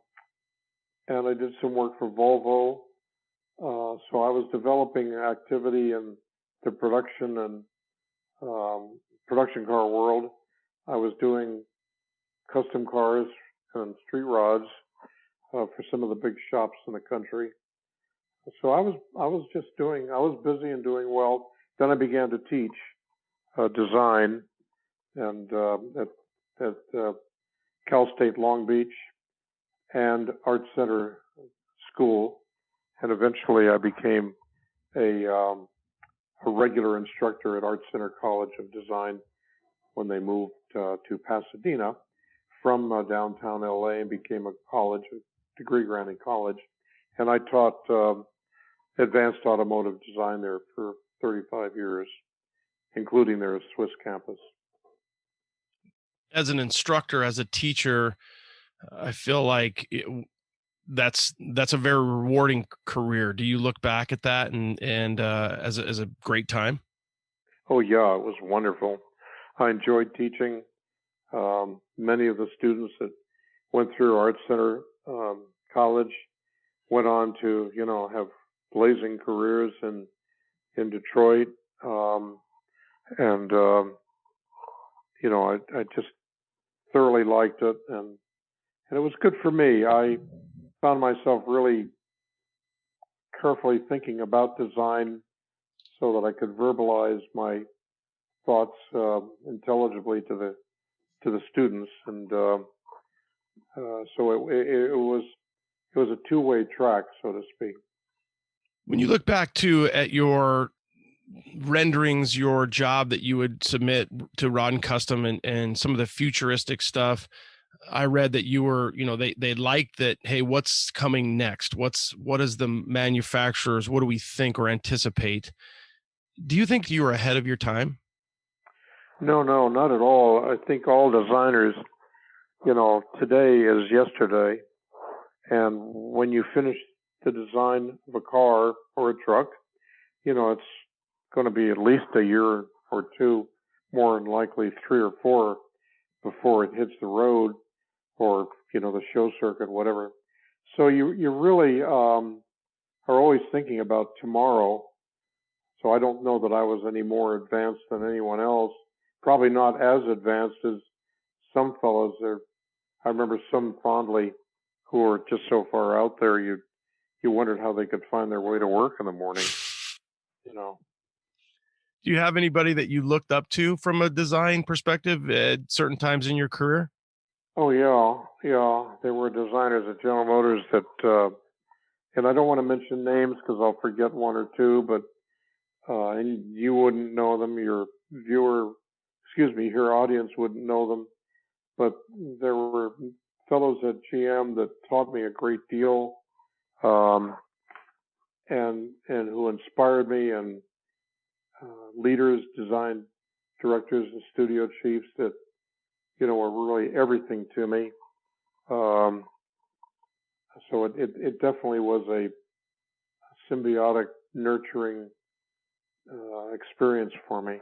I did some work for Volvo. So I was developing activity in the production and production car world. I was doing custom cars and street rods for some of the big shops in the country. So I was busy and doing well. Then I began to teach design and at Cal State Long Beach and Art Center School, and eventually I became a regular instructor at Art Center College of Design when they moved to Pasadena from downtown LA and became a college, a degree granting college. And I taught advanced automotive design there for 35 years, including their Swiss campus. As an instructor, as a teacher, I feel like that's a very rewarding career. Do you look back at that and as a great time? Oh yeah, it was wonderful. I enjoyed teaching. Many of the students that went through Art Center College went on to, have blazing careers in Detroit. I just thoroughly liked it, and it was good for me. I found myself really carefully thinking about design so that I could verbalize my thoughts intelligibly to the students, and so it was a two-way track, so to speak. When you look back at your renderings, your job that you would submit to Rod and Custom and some of the futuristic stuff, I read that you were, they liked that. Hey, what's coming next? What is the manufacturers? What do we think or anticipate? Do you think you were ahead of your time? No, not at all. I think all designers, today is yesterday. And when you finish the design of a car or a truck, it's going to be at least a year or two, more than likely 3 or 4 before it hits the road or, the show circuit, whatever. So you really are always thinking about tomorrow. So I don't know that I was any more advanced than anyone else. Probably not as advanced as some fellows. I remember some fondly who were just so far out there, you wondered how they could find their way to work in the morning. Do you have anybody that you looked up to from a design perspective at certain times in your career? Oh yeah. There were designers at General Motors that, and I don't want to mention names because I'll forget one or two, but and you wouldn't know them. Your audience wouldn't know them. But there were fellows at GM that taught me a great deal, and who inspired me, and leaders, design directors, and studio chiefs that were really everything to me. So it definitely was a symbiotic, nurturing experience for me.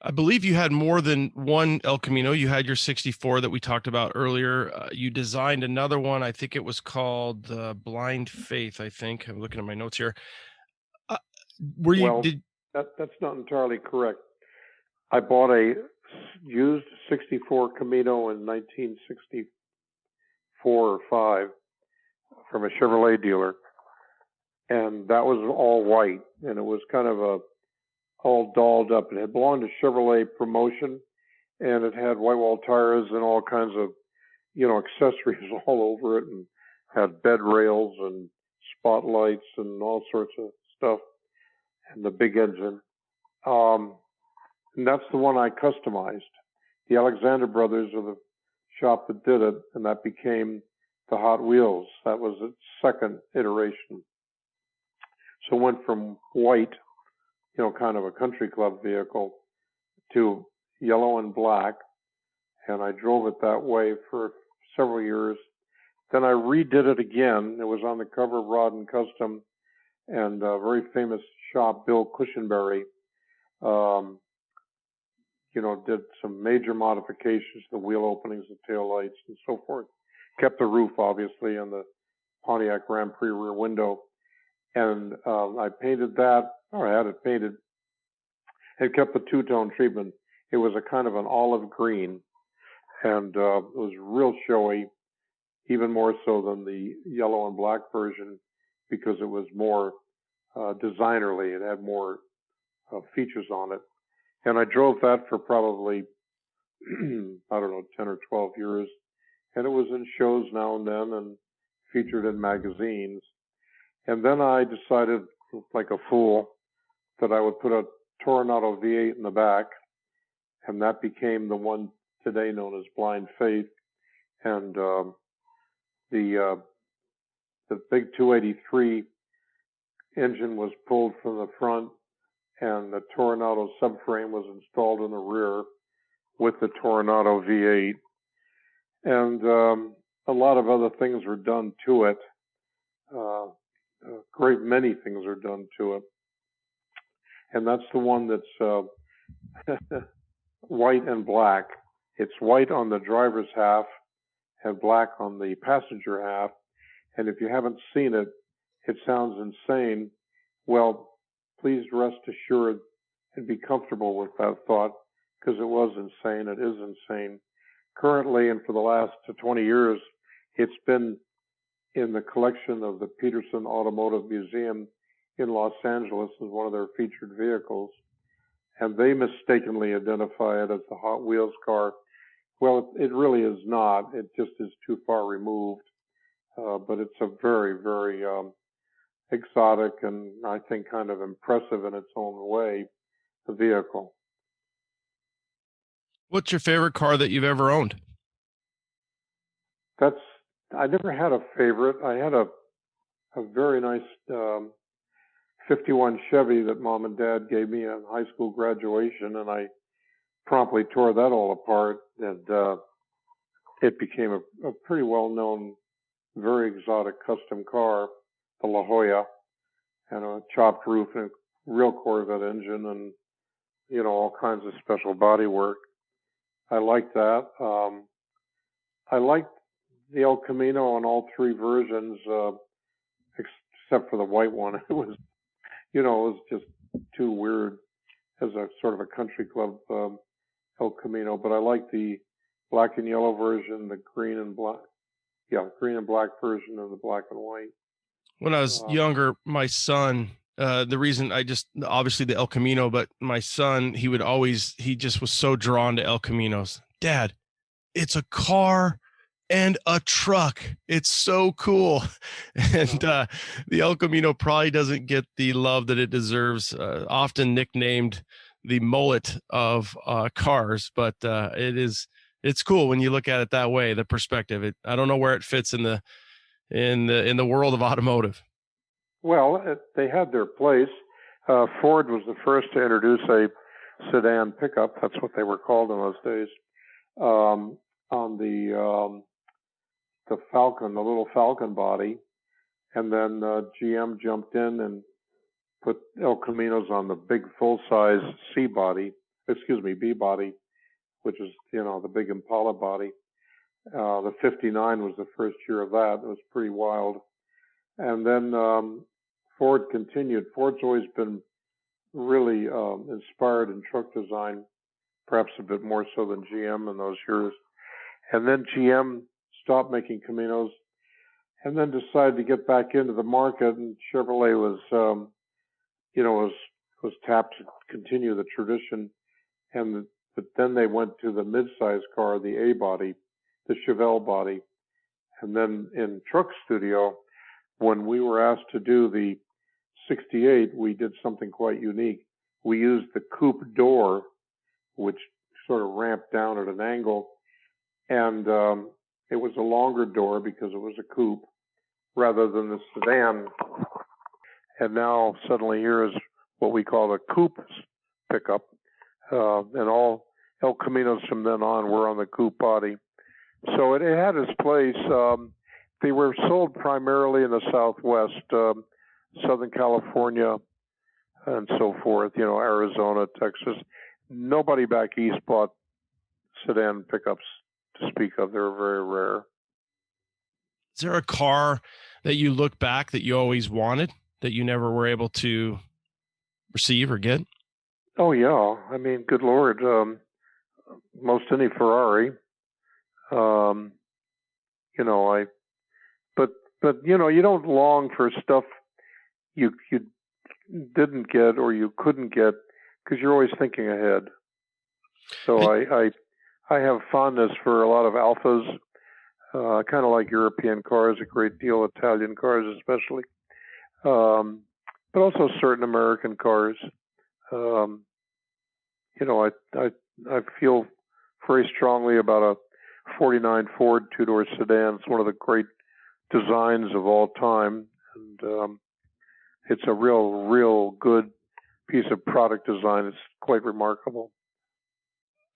I believe you had more than one El Camino. You had your 64 that we talked about earlier. You designed another one. I think it was called Blind Faith, I think. I'm looking at my notes here. That's not entirely correct. I bought a used 64 Camino in 1964 or 5 from a Chevrolet dealer. And that was all white, and it was kind of all dolled up. It had belonged to Chevrolet Promotion, and it had white wall tires and all kinds of, accessories all over it, and had bed rails and spotlights and all sorts of stuff, and the big engine. And that's the one I customized. The Alexander brothers are the shop that did it, and that became the Hot Wheels. That was its second iteration. So it went from white, kind of a country club vehicle, to yellow and black, and I drove it that way for several years. Then I redid it again. It was on the cover of Rod and Custom, and a very famous shop, Bill Cushenberry, did some major modifications to the wheel openings, the tail lights, and so forth. Kept the roof, obviously, and the Pontiac Grand Prix rear window. And I painted that, or I had it painted. It kept the two-tone treatment. It was a kind of an olive green, and it was real showy, even more so than the yellow and black version, because it was more designerly. It had more features on it. And I drove that for probably, 10 or 12 years. And it was in shows now and then and featured in magazines. And then I decided, like a fool, that I would put a Toronado V8 in the back. And that became the one today known as Blind Faith. And the the big 283 engine was pulled from the front, and the Toronado subframe was installed in the rear with the Toronado V8. And a lot of other things were done to it. A great many things are done to it. And that's the one that's white and black. It's white on the driver's half and black on the passenger half. And if you haven't seen it, it sounds insane. Well, please rest assured and be comfortable with that thought, because it was insane. It is insane. Currently, and for the last 20 years, it's been in the collection of the Peterson Automotive Museum in Los Angeles as one of their featured vehicles. And they mistakenly identify it as the Hot Wheels car. Well, it really is not. It just is too far removed. But it's a very, very exotic and I think kind of impressive in its own way, the vehicle. What's your favorite car that you've ever owned? I never had a favorite. I had a very nice 51 Chevy that Mom and Dad gave me at high school graduation, and I promptly tore that all apart, and it became a pretty well-known, very exotic custom car, the La Jolla, and a chopped roof and a real Corvette engine, and all kinds of special body work. I liked that. I liked the El Camino on all three versions, except for the white one. It was, it was just too weird as a sort of a country club El Camino. But I like the black and yellow version, the green and black version, and the black and white. When I was younger, my son, the reason obviously the El Camino, but my son, he just was so drawn to El Caminos. Dad, it's a car and a truck. It's so cool. And the El Camino probably doesn't get the love that it deserves, often nicknamed the mullet of cars, but it's cool when you look at it that way, the perspective. I don't know where it fits in the world of automotive. Well, they had their place. Ford was the first to introduce a sedan pickup. That's what they were called in those days. On the Falcon, the little Falcon body, and then GM jumped in and put El Caminos on the big full-size B body, which is the big Impala body. The 59 was the first year of that. It was pretty wild. And then Ford continued. Ford's always been really inspired in truck design, perhaps a bit more so than GM in those years. And then GM stopped making Caminos and then decided to get back into the market, and Chevrolet was tapped to continue the tradition. But then they went to the mid-size car, the A body, the Chevelle body. And then in Truck Studio, when we were asked to do the 68, we did something quite unique. We used the coupe door, which sort of ramped down at an angle, and it was a longer door because it was a coupe rather than the sedan. And now suddenly here is what we call a coupe pickup, and all El Caminos from then on were on the coupe body. So it had its place. They were sold primarily in the Southwest, Southern California, and so forth, Arizona, Texas. Nobody back east bought sedan pickups to speak of. They're very rare. Is there a car that you look back that you always wanted that you never were able to receive or get? Oh, yeah. I mean, good Lord. Most any Ferrari. But you don't long for stuff you didn't get or you couldn't get because you're always thinking ahead. So I have fondness for a lot of Alphas, kind of like European cars, a great deal, Italian cars especially, but also certain American cars. I feel very strongly about a 49 Ford two-door sedan. It's one of the great designs of all time. And it's a real good piece of product design. It's quite remarkable.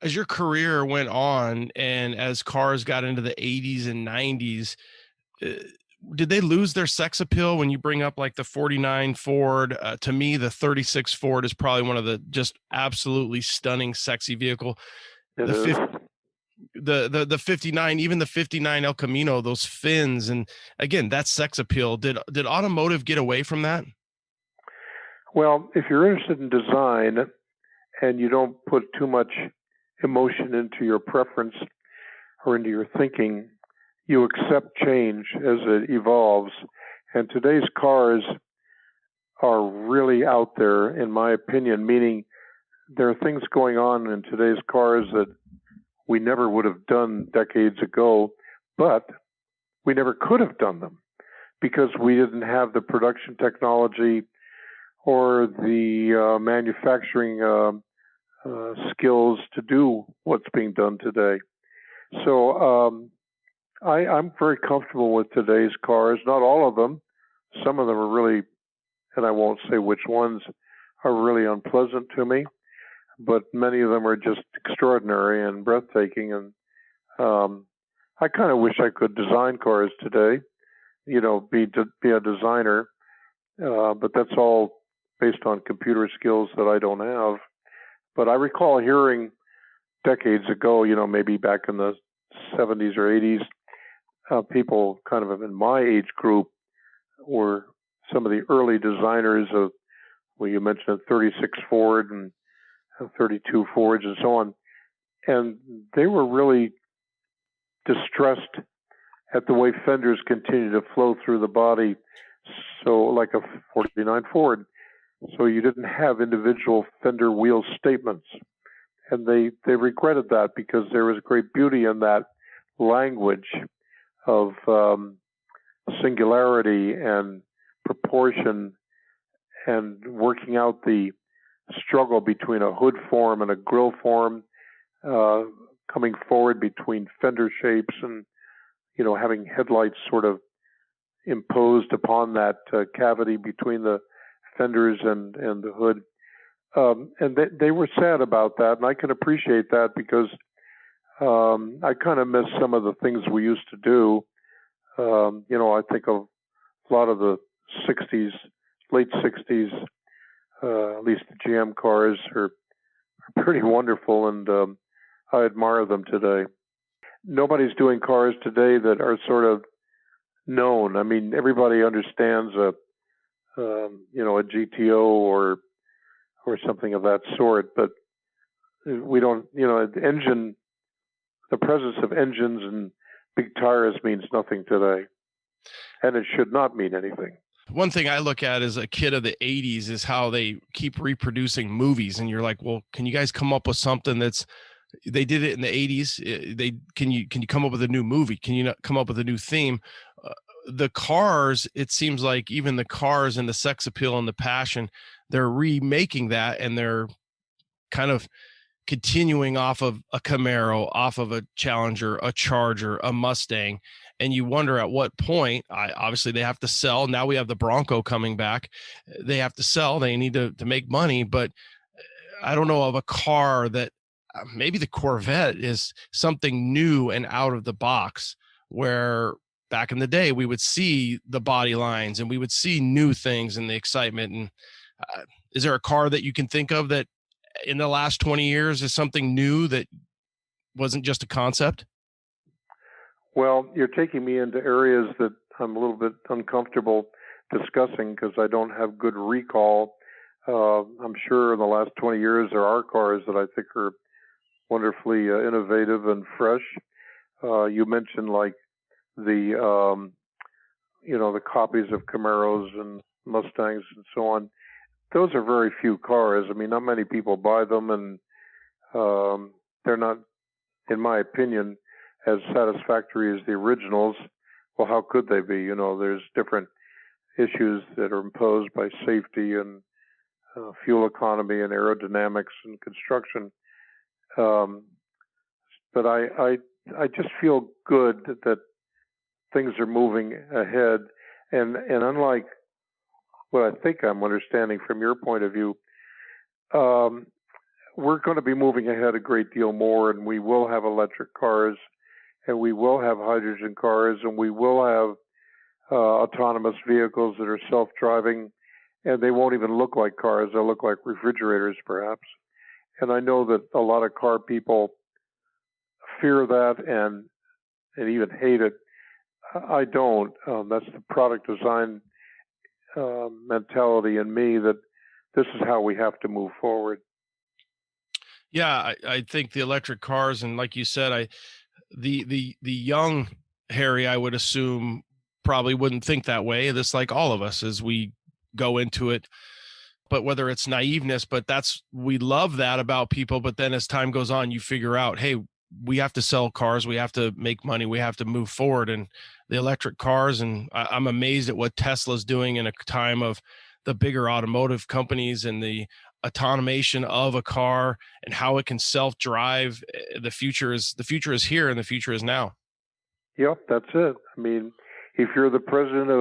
As your career went on and as cars got into the 80s and 90s, did they lose their sex appeal when you bring up like the 49 Ford? To me, the 36 Ford is probably one of the just absolutely stunning, sexy vehicle. The 59, even the 59 El Camino, those fins, and again, that's sex appeal. Did automotive get away from that? Well, if you're interested in design and you don't put too much emotion into your preference or into your thinking, you accept change as it evolves. And today's cars are really out there, in my opinion, meaning there are things going on in today's cars that we never would have done decades ago, but we never could have done them because we didn't have the production technology or the manufacturing skills to do what's being done today. So I'm very comfortable with today's cars. Not all of them. Some of them are really, and I won't say which ones, are really unpleasant to me, but many of them are just extraordinary and breathtaking. And I kind of wish I could design cars today, be a designer, but that's all based on computer skills that I don't have. But I recall hearing decades ago, maybe back in the 70s or 80s, people kind of in my age group were some of the early designers of, well, you mentioned 36 Ford and 32 Fords and so on. And they were really distressed at the way fenders continue to flow through the body. So like a 49 Ford. So you didn't have individual fender wheel statements. And they regretted that because there was great beauty in that language of singularity and proportion and working out the struggle between a hood form and a grille form, coming forward between fender shapes and, having headlights sort of imposed upon that cavity between the fenders and the hood. And they were sad about that, and I can appreciate that because I kind of miss some of the things we used to do. I think of a lot of the 60s, late 60s, at least the GM cars are pretty wonderful, and I admire them today. Nobody's doing cars today that are sort of known. I mean, everybody understands a GTO or something of that sort, but we don't, the presence of engines and big tires means nothing today, and it should not mean anything. One thing I look at as a kid of the 80s is how they keep reproducing movies, and you're like, well, can you guys come up with something they did it in the 80s? Can you come up with a new movie? Can you not come up with a new theme? The cars, it seems like even the cars and the sex appeal and the passion, they're remaking that, and they're kind of continuing off of a Camaro, off of a Challenger, a Charger, a Mustang. And you wonder at what point, obviously they have to sell. Now we have the Bronco coming back. They have to sell. They need to make money. But I don't know of a car that maybe the Corvette is something new and out of the box, where back in the day we would see the body lines and we would see new things and the excitement. And is there a car that you can think of that in the last 20 years is something new that wasn't just a concept? Well, you're taking me into areas that I'm a little bit uncomfortable discussing because I don't have good recall. I'm sure in the last 20 years there are cars that I think are wonderfully innovative and fresh. You mentioned like the copies of Camaros and Mustangs and so on. Those are very few cars. I mean, not many people buy them, and they're not, in my opinion, as satisfactory as the originals. Well, how could they be? There's different issues that are imposed by safety and fuel economy and aerodynamics and construction. But I just feel good that things are moving ahead. And unlike what I think I'm understanding from your point of view, we're going to be moving ahead a great deal more, and we will have electric cars, and we will have hydrogen cars, and we will have autonomous vehicles that are self-driving, and they won't even look like cars. They'll look like refrigerators, perhaps. And I know that a lot of car people fear that and even hate it. I don't. That's the product design mentality in me that this is how we have to move forward. Yeah, I think the electric cars, and like you said, the young Harry, I would assume, probably wouldn't think that way. This, like all of us, as we go into it. But whether it's naiveness, but we love that about people. But then as time goes on, you figure out, hey, we have to sell cars, we have to make money, we have to move forward. And the electric cars, and I'm amazed at what Tesla's doing in a time of the bigger automotive companies and the automation of a car and how it can self-drive. The future is here, and the future is now. Yep, that's it. I mean, if you're the president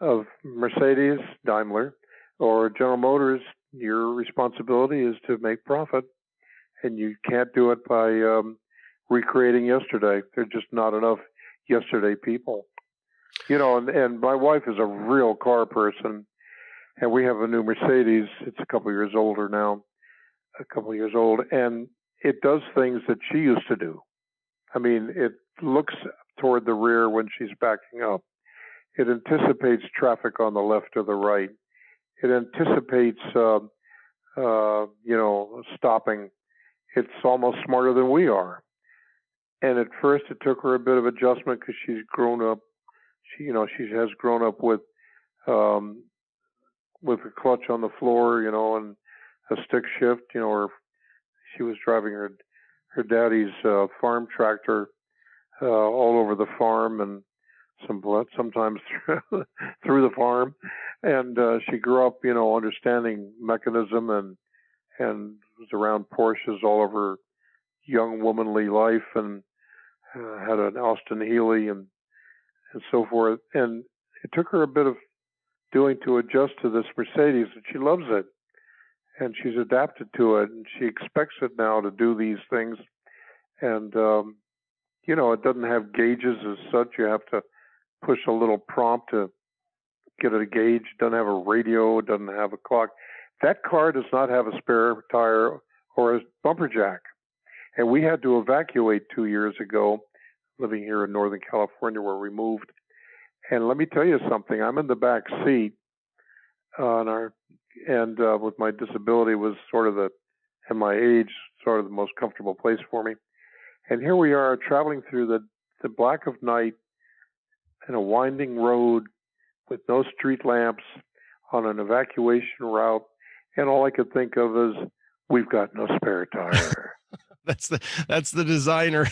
of Mercedes, Daimler, or General Motors, your responsibility is to make profit, and you can't do it by recreating yesterday. There's just not enough yesterday people. And my wife is a real car person, and we have a new Mercedes. It's a couple years old, and it does things that she used to do. I mean, it looks toward the rear when she's backing up. It anticipates traffic on the left or the right. It anticipates, stopping. It's almost smarter than we are. And at first, it took her a bit of adjustment because she's grown up. She has grown up with a clutch on the floor, and a stick shift. Or she was driving her daddy's farm tractor all over the farm and sometimes through the farm. And she grew up, understanding mechanism and was around Porsches all of her young womanly life, and had an Austin Healey and so forth. And it took her a bit of doing to adjust to this Mercedes, and she loves it. And she's adapted to it, and she expects it now to do these things. And, it doesn't have gauges as such. You have to push a little prompt to get it a gauge. It doesn't have a radio. It doesn't have a clock. That car does not have a spare tire or a bumper jack. And we had to evacuate 2 years ago, living here in Northern California where we moved. And let me tell you something. I'm in the back seat, with my disability was and my age, sort of the most comfortable place for me. And here we are traveling through the black of night in a winding road with no street lamps on an evacuation route. And all I could think of is, we've got no spare tire. That's the designer.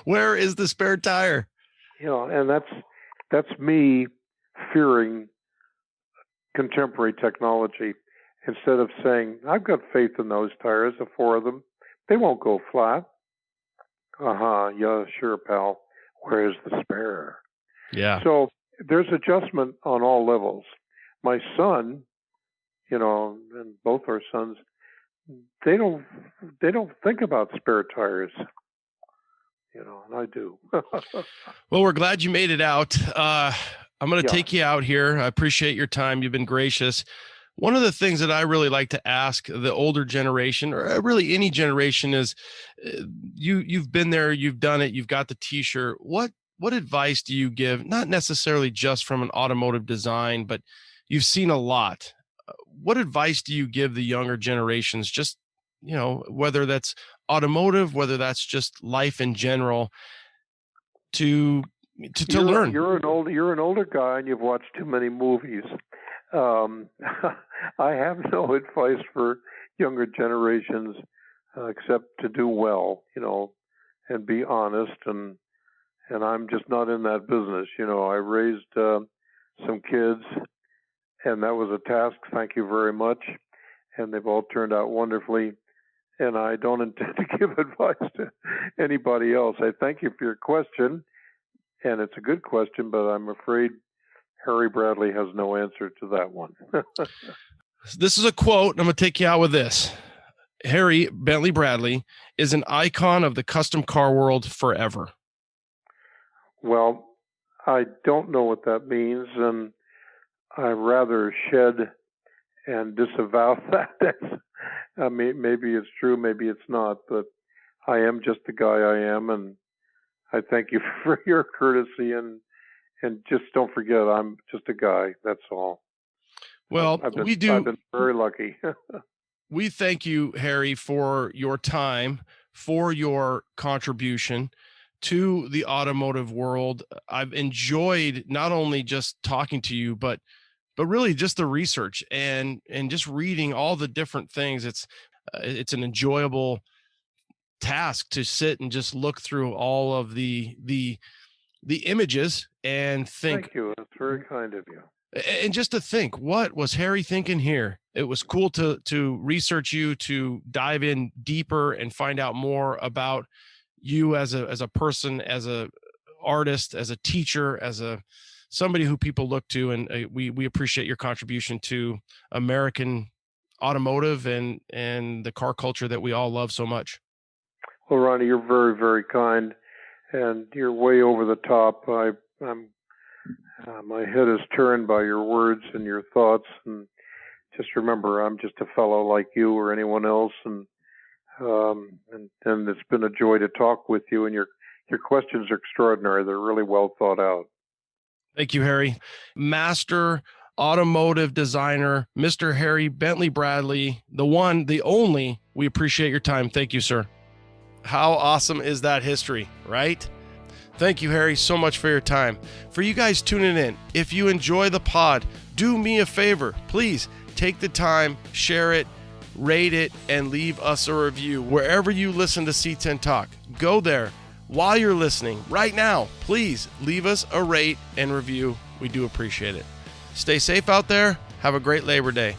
Where is the spare tire? And that's me fearing contemporary technology. Instead of saying, I've got faith in those tires, the four of them, they won't go flat. Yeah, sure, pal. Where's the spare? Yeah. So there's adjustment on all levels. My son, and both our sons, they don't think about spare tires. And I do. Well, we're glad you made it out. I'm going to take you out here. I appreciate your time. You've been gracious. One of the things that I really like to ask the older generation, or really any generation, is you've been there, you've done it, you've got the T-shirt. What advice do you give, not necessarily just from an automotive design, but you've seen a lot. What advice do you give the younger generations, just, whether that's automotive, whether that's just life in general, to learn? You're an older guy, and you've watched too many movies. I have no advice for younger generations except to do well, and be honest. And I'm just not in that business. I raised some kids, and that was a task. Thank you very much. And they've all turned out wonderfully. And I don't intend to give advice to anybody else. I thank you for your question. And it's a good question, but I'm afraid Harry Bradley has no answer to that one. This is a quote, and I'm going to take you out with this. Harry Bentley Bradley is an icon of the custom car world forever. Well, I don't know what that means, and I rather shed and disavow that. I mean, maybe it's true, maybe it's not, but I am just the guy I am, and I thank you for your courtesy, and just don't forget, I'm just a guy. That's all. Well, I've been very lucky. We thank you, Harry, for your time, for your contribution to the automotive world. I've enjoyed not only just talking to you, but really just the research and just reading all the different things. It's an enjoyable task to sit and just look through all of the images and think. Thank you. That's very kind of you. And just to think, what was Harry thinking here? It was cool to research you, to dive in deeper and find out more about you as a person, as a artist, as a teacher, as somebody who people look to. And we appreciate your contribution to American automotive and the car culture that we all love so much. Well, Ronnie, you're very, very kind, and you're way over the top. My head is turned by your words and your thoughts, and just remember, I'm just a fellow like you or anyone else, and it's been a joy to talk with you, and your questions are extraordinary. They're really well thought out. Thank you, Harry. Master automotive designer, Mr. Harry Bentley Bradley, the one, the only. We appreciate your time. Thank you, sir. How awesome is that history, right? Thank you, Harry, so much for your time. For you guys tuning in, if you enjoy the pod, do me a favor. Please take the time, share it, rate it, and leave us a review. Wherever you listen to C10 Talk, go there. While you're listening, right now, please leave us a rate and review. We do appreciate it. Stay safe out there. Have a great Labor Day.